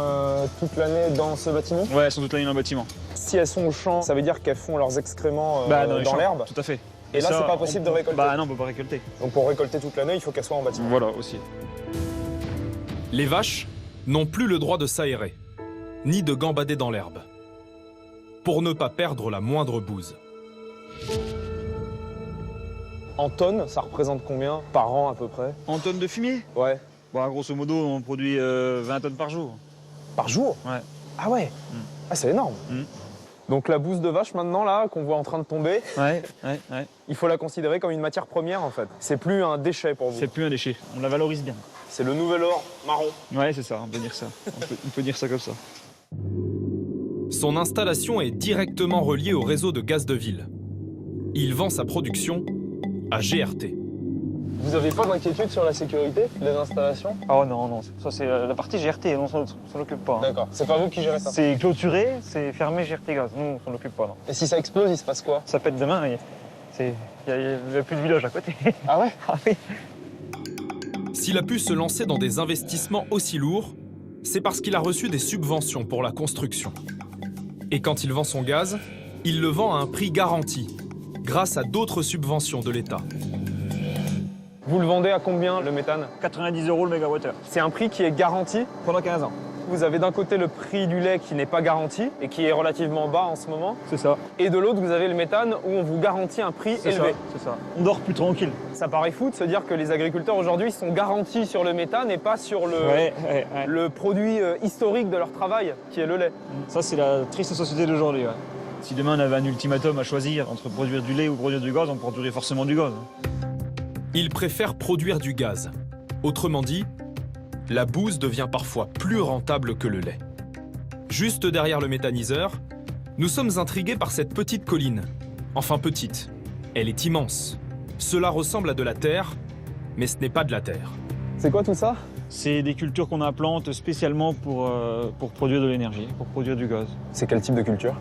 A: toute l'année dans ce bâtiment ?
T: Ouais, elles sont toute l'année dans le bâtiment.
A: Si elles sont au champ, ça veut dire qu'elles font leurs excréments dans l'herbe ?
T: Tout à fait.
A: Et là, c'est pas possible de récolter ?
T: Non, on peut pas récolter.
A: Donc pour récolter toute l'année, il faut qu'elles soient en bâtiment.
T: Voilà, aussi.
B: Les vaches n'ont plus le droit de s'aérer, ni de gambader dans l'herbe, pour ne pas perdre la moindre bouse.
A: En tonnes, ça représente combien par an à peu près ?
T: En tonnes de fumier ?
A: Ouais.
T: Grosso modo, on produit 20 tonnes par jour.
A: Par jour ?
T: Ouais.
A: Ah ouais ? Ah, c'est énorme. Donc la bouse de vache maintenant là, qu'on voit en train de tomber, il faut la considérer comme une matière première en fait. C'est plus un déchet pour vous.
T: C'est plus un déchet, on la valorise bien.
A: C'est le nouvel or marron.
T: Ouais, c'est ça, on peut dire ça. On peut dire ça comme ça.
B: Son installation est directement reliée au réseau de gaz de ville. Il vend sa production à GRT.
A: Vous n'avez pas d'inquiétude sur la sécurité des installations ?
T: Oh non, ça c'est la partie GRT, on s'en occupe pas.
A: D'accord, c'est pas vous qui gérez ça ?
T: C'est clôturé, c'est fermé GRT Gaz, nous on s'en occupe pas. Non.
A: Et si ça explose, il se passe quoi ?
T: Ça pète demain, il n'y a plus de village à côté.
A: Ah ouais ?
T: Ah oui.
B: S'il a pu se lancer dans des investissements aussi lourds, c'est parce qu'il a reçu des subventions pour la construction. Et quand il vend son gaz, il le vend à un prix garanti, grâce à d'autres subventions de l'État.
A: Vous le vendez à combien le méthane ?
T: 90 € le mégawattheure.
A: C'est un prix qui est garanti ?
T: Pendant 15 ans.
A: Vous avez d'un côté le prix du lait qui n'est pas garanti et qui est relativement bas en ce moment.
T: C'est ça.
A: Et de l'autre, vous avez le méthane où on vous garantit un prix élevé.
T: C'est ça. On dort plus tranquille.
A: Ça paraît fou de se dire que les agriculteurs aujourd'hui sont garantis sur le méthane et pas sur le produit historique de leur travail, qui est le lait.
T: Ça, c'est la triste société d'aujourd'hui. Ouais. Si demain on avait un ultimatum à choisir entre produire du lait ou produire du gaz, on produirait forcément du gaz.
B: Il préfère produire du gaz. Autrement dit, la bouse devient parfois plus rentable que le lait. Juste derrière le méthaniseur, nous sommes intrigués par cette petite colline. Enfin petite, elle est immense. Cela ressemble à de la terre, mais ce n'est pas de la terre.
A: C'est quoi tout ça ?
T: C'est des cultures qu'on implante spécialement pour produire de l'énergie, pour produire du gaz.
A: C'est quel type de culture ?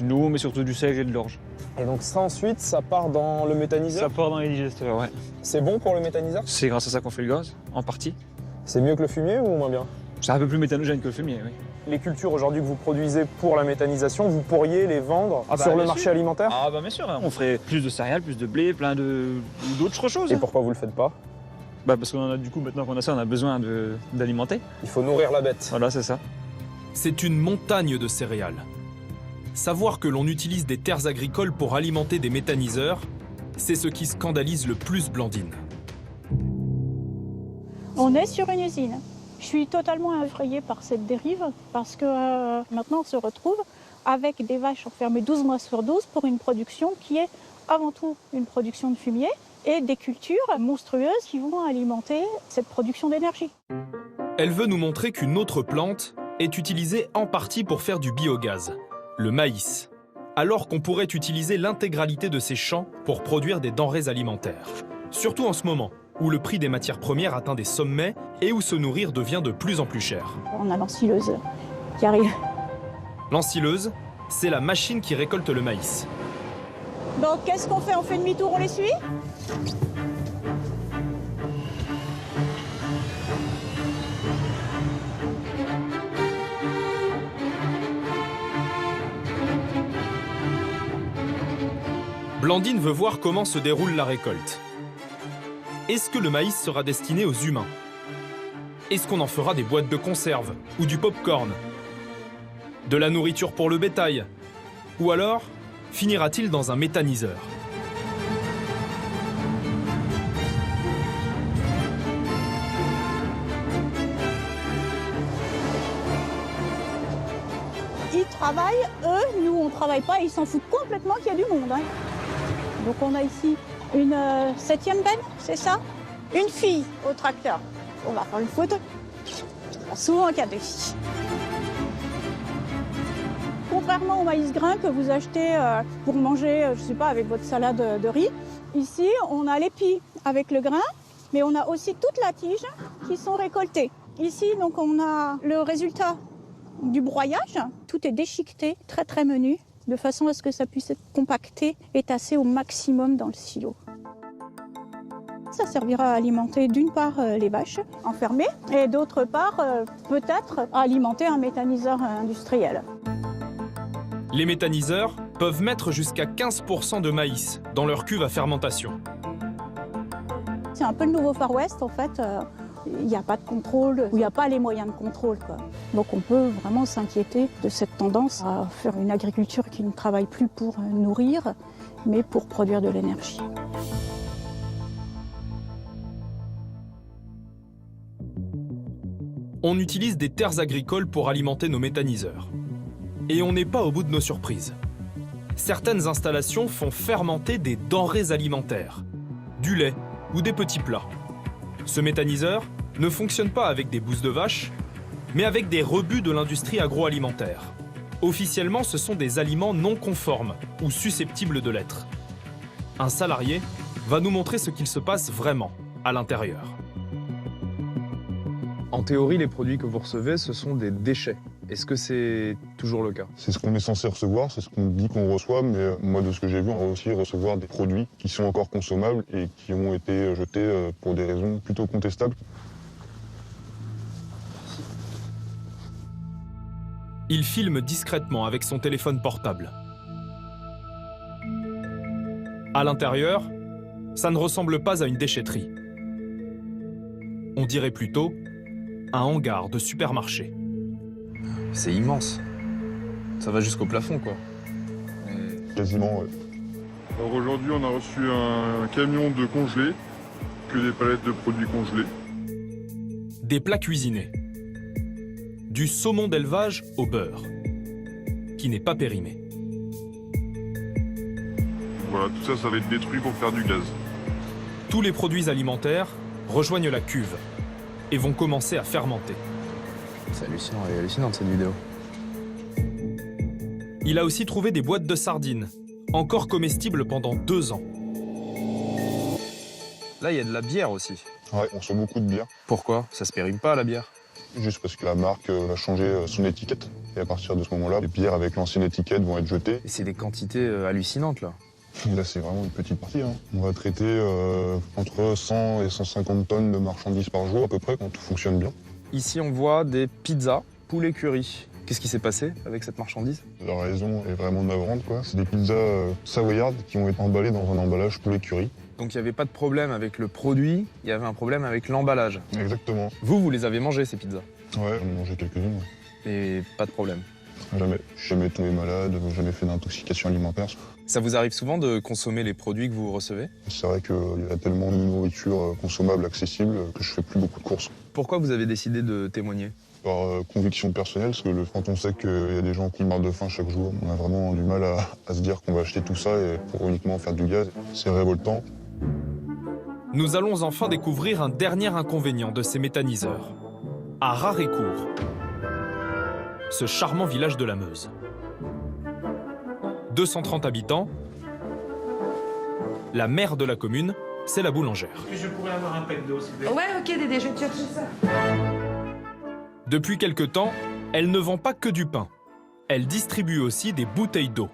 T: Nous, on met surtout du seigle et de l'orge.
A: Et donc ça ensuite, ça part dans le méthaniseur ?
T: Ça part dans les digesteurs, ouais.
A: C'est bon pour le méthaniseur ?
T: C'est grâce à ça qu'on fait le gaz, en partie.
A: C'est mieux que le fumier ou moins bien ?
T: C'est un peu plus méthanogène que le fumier, oui.
A: Les cultures aujourd'hui que vous produisez pour la méthanisation, vous pourriez les vendre sur le marché alimentaire ?
T: Ah bah bien sûr, hein. On ferait plus de céréales, plus de blé, plein d'autres choses.
A: Et pourquoi vous le faites pas ?
T: Parce qu'on a du coup, maintenant qu'on a ça, on a besoin d'alimenter.
A: Il faut nourrir la bête.
T: Voilà, c'est ça.
B: C'est une montagne de céréales. Savoir que l'on utilise des terres agricoles pour alimenter des méthaniseurs, c'est ce qui scandalise le plus Blandine.
S: On est sur une usine. Je suis totalement effrayée par cette dérive parce que maintenant on se retrouve avec des vaches enfermées 12 mois sur 12 pour une production qui est avant tout une production de fumier et des cultures monstrueuses qui vont alimenter cette production d'énergie.
B: Elle veut nous montrer qu'une autre plante est utilisée en partie pour faire du biogaz, le maïs, alors qu'on pourrait utiliser l'intégralité de ces champs pour produire des denrées alimentaires. Surtout en ce moment, où le prix des matières premières atteint des sommets et où se nourrir devient de plus en plus cher.
S: On a l'ensileuse qui arrive.
B: L'ensileuse, c'est la machine qui récolte le maïs.
S: Donc qu'est-ce qu'on fait ? On fait demi-tour, on les suit ?
B: Blandine veut voir comment se déroule la récolte. Est-ce que le maïs sera destiné aux humains ? Est-ce qu'on en fera des boîtes de conserve ou du pop-corn ? De la nourriture pour le bétail ? Ou alors, finira-t-il dans un méthaniseur ?
S: Ils travaillent, eux, nous on travaille pas, ils s'en foutent complètement qu'il y a du monde. Hein. Donc on a ici une 7e benne, c'est ça ? Une fille au tracteur. On va faire une photo. Souvent qu'il y a des filles. Contrairement au maïs grain que vous achetez pour manger, je sais pas, avec votre salade de riz, ici on a l'épi avec le grain, Mais on a aussi toute la tige qui sont récoltées. Ici, donc, on a le résultat du broyage. Tout est déchiqueté, très très menu, de façon à ce que ça puisse être compacté et tassé au maximum dans le silo. Ça servira à alimenter d'une part les vaches enfermées et d'autre part peut-être à alimenter un méthaniseur industriel.
B: Les méthaniseurs peuvent mettre jusqu'à 15% de maïs dans leur cuve à fermentation.
S: C'est un peu le nouveau Far West en fait. Il n'y a pas de contrôle, il n'y a pas les moyens de contrôle, quoi. Donc on peut vraiment s'inquiéter de cette tendance à faire une agriculture qui ne travaille plus pour nourrir, mais pour produire de l'énergie.
B: On utilise des terres agricoles pour alimenter nos méthaniseurs. Et on n'est pas au bout de nos surprises. Certaines installations font fermenter des denrées alimentaires, du lait ou des petits plats. Ce méthaniseur ne fonctionne pas avec des bousses de vache, mais avec des rebuts de l'industrie agroalimentaire. Officiellement, ce sont des aliments non conformes ou susceptibles de l'être. Un salarié va nous montrer ce qu'il se passe vraiment à l'intérieur.
A: En théorie, les produits que vous recevez, ce sont des déchets. Est-ce que c'est toujours le cas?
U: C'est ce qu'on est censé recevoir, c'est ce qu'on dit qu'on reçoit, mais moi, de ce que j'ai vu, on va aussi recevoir des produits qui sont encore consommables et qui ont été jetés pour des raisons plutôt contestables.
B: Il filme discrètement avec son téléphone portable. À l'intérieur, ça ne ressemble pas à une déchetterie. On dirait plutôt un hangar de supermarché.
A: C'est immense. Ça va jusqu'au plafond, quoi.
U: Quasiment, ouais.
V: Alors aujourd'hui, on a reçu un camion de congelés, que des palettes de produits congelés.
B: Des plats cuisinés. Du saumon d'élevage au beurre, qui n'est pas périmé.
V: Voilà, tout ça, ça va être détruit pour faire du gaz.
B: Tous les produits alimentaires rejoignent la cuve et vont commencer à fermenter.
A: C'est hallucinant, elle est hallucinante cette vidéo.
B: Il a aussi trouvé des boîtes de sardines, encore comestibles pendant 2 ans.
A: Là, il y a de la bière aussi.
U: Ouais, on sent beaucoup de bière.
A: Pourquoi? Ça se périme pas, la bière?
U: Juste parce que la marque a changé son étiquette. Et à partir de ce moment-là, les bières avec l'ancienne étiquette vont être jetées.
A: Et c'est des quantités hallucinantes, là.
U: Et là, c'est vraiment une petite partie. On va traiter entre 100 et 150 tonnes de marchandises par jour, à peu près, quand tout fonctionne bien.
A: Ici, on voit des pizzas poulet curry. Qu'est-ce qui s'est passé avec cette marchandise?
U: La raison est vraiment navrante, quoi. C'est des pizzas savoyardes qui ont été emballées dans un emballage poulet curry.
A: Donc il n'y avait pas de problème avec le produit, il y avait un problème avec l'emballage.
U: Exactement.
A: Vous les avez mangées, ces pizzas?
U: Ouais, j'en ai mangé quelques-unes. Ouais.
A: Et pas de problème?
U: Jamais. Jamais tombé malade, jamais fait d'intoxication alimentaire.
A: Ça vous arrive souvent de consommer les produits que vous recevez?
U: C'est vrai qu'il y a tellement de nourriture consommable, accessible, que je fais plus beaucoup de courses.
A: Pourquoi vous avez décidé de témoigner?
U: Par conviction personnelle, parce que quand on sait qu'il y a des gens qui meurent de faim chaque jour, on a vraiment du mal à se dire qu'on va acheter tout ça et pour uniquement faire du gaz. C'est révoltant.
B: Nous allons enfin découvrir un dernier inconvénient de ces méthaniseurs. À Rarécourt, ce charmant village de la Meuse. 230 habitants. La mère de la commune, c'est la boulangère.
W: Je pourrais avoir un pack d'eau, s'il vous plaît.
F: Ouais, ok Dédé, je vais te chercher ça.
B: Depuis quelque temps, elle ne vend pas que du pain. Elle distribue aussi des bouteilles d'eau,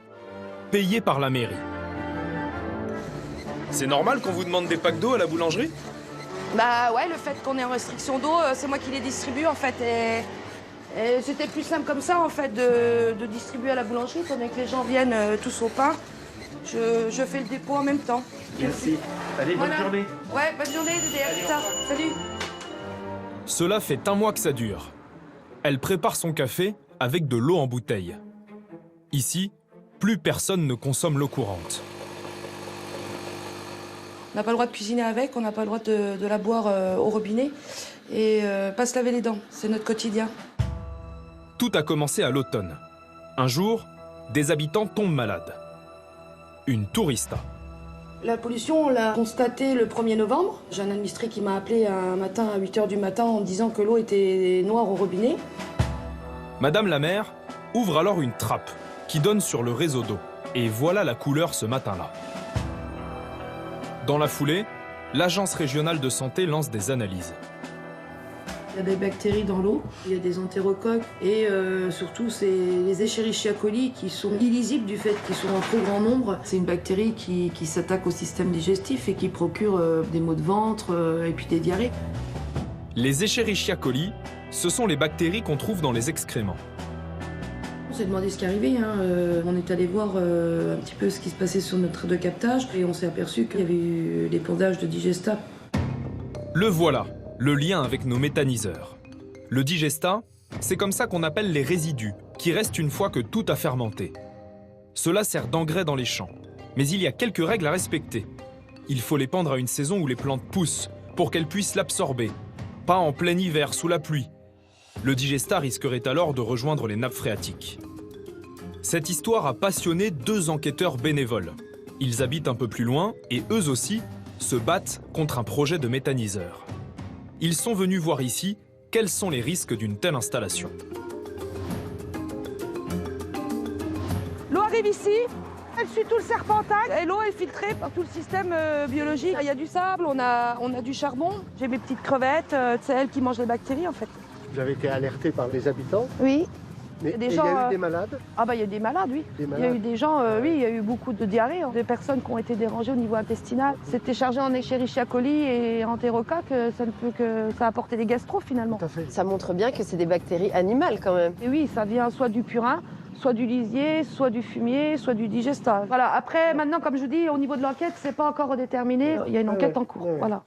B: payées par la mairie. C'est normal qu'on vous demande des packs d'eau à la boulangerie?
F: Bah ouais, le fait qu'on ait en restriction d'eau, c'est moi qui les distribue en fait. Et c'était plus simple comme ça en fait de distribuer à la boulangerie, pendant que les gens viennent tous au pain. Je fais le dépôt en même temps.
W: Merci. Allez, bonne journée.
F: Ouais, bonne journée Dédé, à plus tard. Salut.
B: Cela fait 1 mois que ça dure. Elle prépare son café avec de l'eau en bouteille. Ici, plus personne ne consomme l'eau courante.
F: On n'a pas le droit de cuisiner avec, on n'a pas le droit de la boire au robinet et pas se laver les dents, c'est notre quotidien.
B: Tout a commencé à l'automne. Un jour, des habitants tombent malades. Une tourista.
F: La pollution, on l'a constatée le 1er novembre. J'ai un administré qui m'a appelé un matin à 8 h du matin en me disant que l'eau était noire au robinet.
B: Madame la maire ouvre alors une trappe qui donne sur le réseau d'eau. Et voilà la couleur ce matin-là. Dans la foulée, l'Agence régionale de santé lance des analyses.
F: Il y a des bactéries dans l'eau, il y a des entérocoques et surtout c'est les Escherichia coli qui sont illisibles du fait qu'ils sont en trop grand nombre. C'est une bactérie qui s'attaque au système digestif et qui procure des maux de ventre et puis des diarrhées.
B: Les Escherichia coli, ce sont les bactéries qu'on trouve dans les excréments.
F: On s'est demandé ce qui arrivait, on est allé voir un petit peu ce qui se passait sur notre aire de captage et on s'est aperçu qu'il y avait eu l'épandage de digestat.
B: Le voilà, le lien avec nos méthaniseurs. Le digestat, c'est comme ça qu'on appelle les résidus, qui restent une fois que tout a fermenté. Cela sert d'engrais dans les champs, mais il y a quelques règles à respecter. Il faut l'épandre à une saison où les plantes poussent, pour qu'elles puissent l'absorber, pas en plein hiver sous la pluie. Le digestat risquerait alors de rejoindre les nappes phréatiques. Cette histoire a passionné 2 enquêteurs bénévoles. Ils habitent un peu plus loin et eux aussi se battent contre un projet de méthaniseur. Ils sont venus voir ici quels sont les risques d'une telle installation.
F: L'eau arrive ici, elle suit tout le serpentin et l'eau est filtrée par tout le système biologique. Il y a du sable, on a du charbon. J'ai mes petites crevettes, c'est elles qui mangent les bactéries en fait.
Q: Vous avez été alerté par les habitants?
F: Oui.
Q: Mais
F: Des
Q: il y
F: gens,
Q: a eu des malades?
F: Ah bah il y a eu des malades, oui.
Q: Des
F: Il y a
Q: malades.
F: eu des gens, oui, il y a eu beaucoup de diarrhées, des personnes qui ont été dérangées au niveau intestinal. C'était chargé en Escherichia coli et entérocoque, ça ne peut que ça a apporté des gastro finalement.
E: Ça montre bien que c'est des bactéries animales quand même.
F: Et oui, ça vient soit du purin, soit du lisier, soit du fumier, soit du digestat. Voilà. Après, maintenant, comme je vous dis, au niveau de l'enquête, c'est pas encore déterminé. Il y a une enquête en cours. Voilà.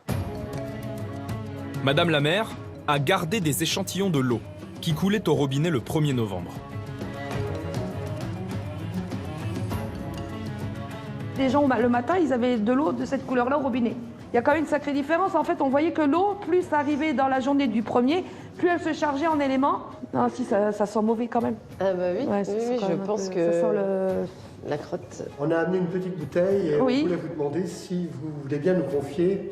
B: Madame la maire a gardé des échantillons de l'eau qui coulaient au robinet le 1er novembre.
F: Les gens, le matin, ils avaient de l'eau de cette couleur-là au robinet. Il y a quand même une sacrée différence. En fait, on voyait que l'eau, plus ça arrivait dans la journée du 1er, plus elle se chargeait en éléments. Non, si, ça sent mauvais quand même.
E: Ah bah oui,
F: Ouais,
E: oui, je pense que
F: ça sent
E: la crotte.
Q: On a amené une petite bouteille et
F: Oui.
Q: on voulait vous demander si vous voulez bien nous confier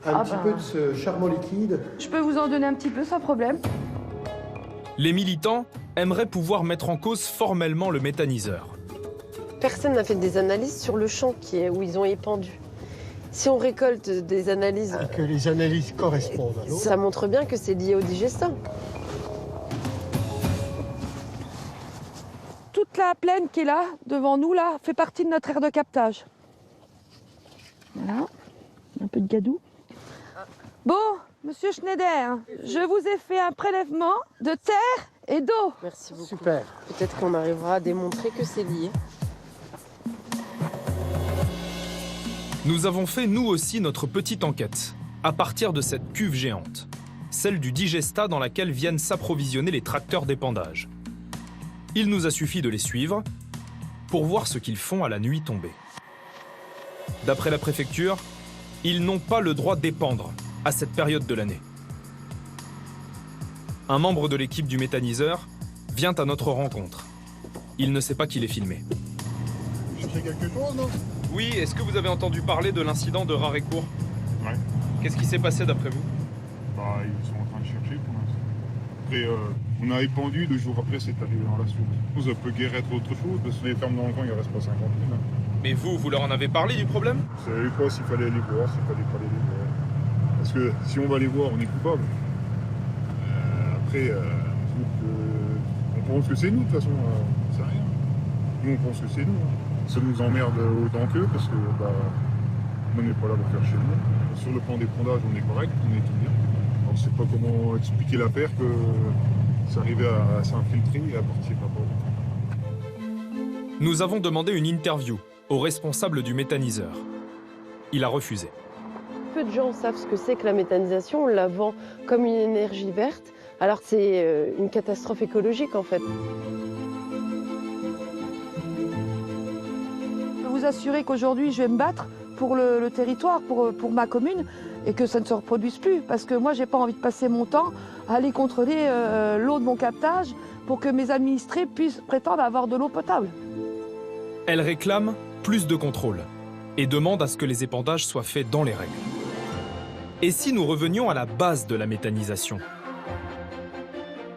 Q: un petit peu de ce charmant liquide.
F: Je peux vous en donner un petit peu, sans problème.
B: Les militants aimeraient pouvoir mettre en cause formellement le méthaniseur.
E: Personne n'a fait des analyses sur le champ où ils ont épandu. Si on récolte des analyses...
Q: Et que les analyses correspondent à l'eau.
E: Ça montre bien que c'est lié au digestat.
F: Toute la plaine qui est là, devant nous, là, fait partie de notre aire de captage. Voilà, un peu de gadou. Bon, monsieur Schneider, je vous ai fait un prélèvement de terre et d'eau.
E: Merci beaucoup.
Q: Super.
E: Peut-être qu'on arrivera à démontrer que c'est lié.
B: Nous avons fait nous aussi notre petite enquête, à partir de cette cuve géante, celle du digestat dans laquelle viennent s'approvisionner les tracteurs d'épandage. Il nous a suffi de les suivre pour voir ce qu'ils font à la nuit tombée. D'après la préfecture, ils n'ont pas le droit d'épandre à cette période de l'année. Un membre de l'équipe du méthaniseur vient à notre rencontre. Il ne sait pas qu'il est filmé.
V: Vous cherchez quelque chose, non?
B: Oui, est-ce que vous avez entendu parler de l'incident de Rarécourt?
V: Ouais.
B: Qu'est-ce qui s'est passé d'après vous?
V: Bah, ils sont en train de chercher pour l'instant. Après, on a épandu, 2 jours après, c'est arrivé dans la source. Ça peut guère être autre chose, parce que les fermes dans le coin, il ne reste pas 50 000. Hein.
B: Mais vous leur en avez parlé du problème?
V: Je ne savais pas s'il fallait aller voir, s'il fallait pas aller les voir. Parce que si on va les voir, on est coupable. Après, on pense que c'est nous, de toute façon, c'est rien. Nous, on pense que c'est nous. Hein. Ça nous emmerde autant qu'eux, parce que on n'est pas là pour faire chez nous. Sur le plan d'épandage, on est correct, on est tout bien. On ne sait pas comment expliquer l'affaire que ça arrivait à s'infiltrer et à partir là-bas.
B: Nous avons demandé une interview au responsable du méthaniseur. Il a refusé.
E: Peu de gens savent ce que c'est que la méthanisation. On la vend comme une énergie verte, alors que c'est une catastrophe écologique en fait.
F: Je peux vous assurer qu'aujourd'hui, je vais me battre pour le territoire, pour ma commune, et que ça ne se reproduise plus. Parce que moi, j'ai pas envie de passer mon temps à aller contrôler l'eau de mon captage pour que mes administrés puissent prétendre avoir de l'eau potable.
B: Elle réclame plus de contrôle et demande à ce que les épandages soient faits dans les règles. Et si nous revenions à la base de la méthanisation?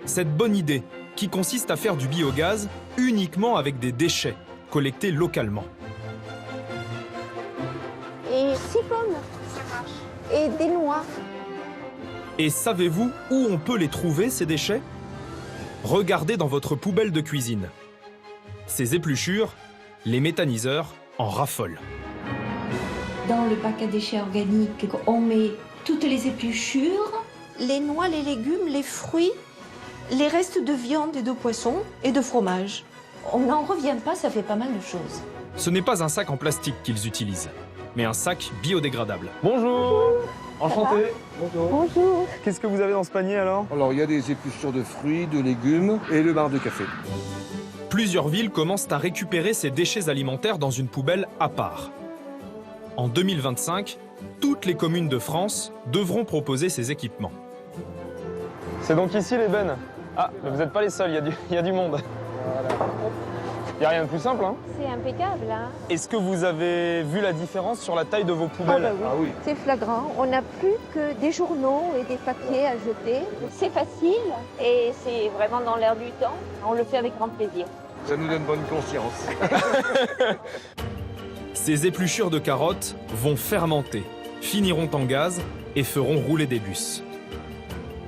B: Cette bonne idée qui consiste à faire du biogaz uniquement avec des déchets collectés localement.
I: Et siphonne, ça marche. et des noix.
B: Et savez-vous où on peut les trouver, ces déchets? Regardez dans votre poubelle de cuisine. Ces épluchures, les méthaniseurs en raffolent.
G: Dans le bac à déchets organiques, on met toutes les épluchures,
I: Les noix, les légumes, les fruits, les restes de viande et de poisson et de fromage.
G: on n'en revient pas, ça fait pas mal de choses.
B: Ce n'est pas un sac en plastique qu'ils utilisent, mais un sac biodégradable.
A: Bonjour. Enchanté.
H: Bonjour.
I: Bonjour.
A: Qu'est-ce que vous avez dans ce panier alors?
H: Alors, il y a des épluchures de fruits, de légumes et le bar de café.
B: Plusieurs villes commencent à récupérer ces déchets alimentaires dans une poubelle à part. En 2025, toutes les communes de France devront proposer ces équipements.
A: C'est donc ici les bennes. Ah, mais vous n'êtes pas les seuls, il y a du monde. Il n'y a rien de plus simple, hein?
I: C'est impeccable, hein?
A: Est-ce que vous avez vu la différence sur la taille de vos poubelles?
I: Ah oui. C'est flagrant. On n'a plus que des journaux et des papiers à jeter. C'est facile et c'est vraiment dans l'air du temps. On le fait avec grand plaisir.
H: Ça nous donne bonne conscience.
B: Ces épluchures de carottes vont fermenter, finiront en gaz et feront rouler des bus.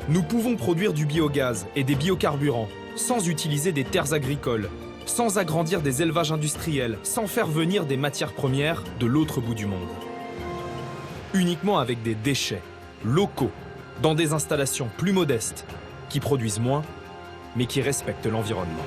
B: Nous pouvons produire du biogaz et des biocarburants sans utiliser des terres agricoles, sans agrandir des élevages industriels, sans faire venir des matières premières de l'autre bout du monde. Uniquement avec des déchets locaux, dans des installations plus modestes, qui produisent moins, mais qui respectent l'environnement.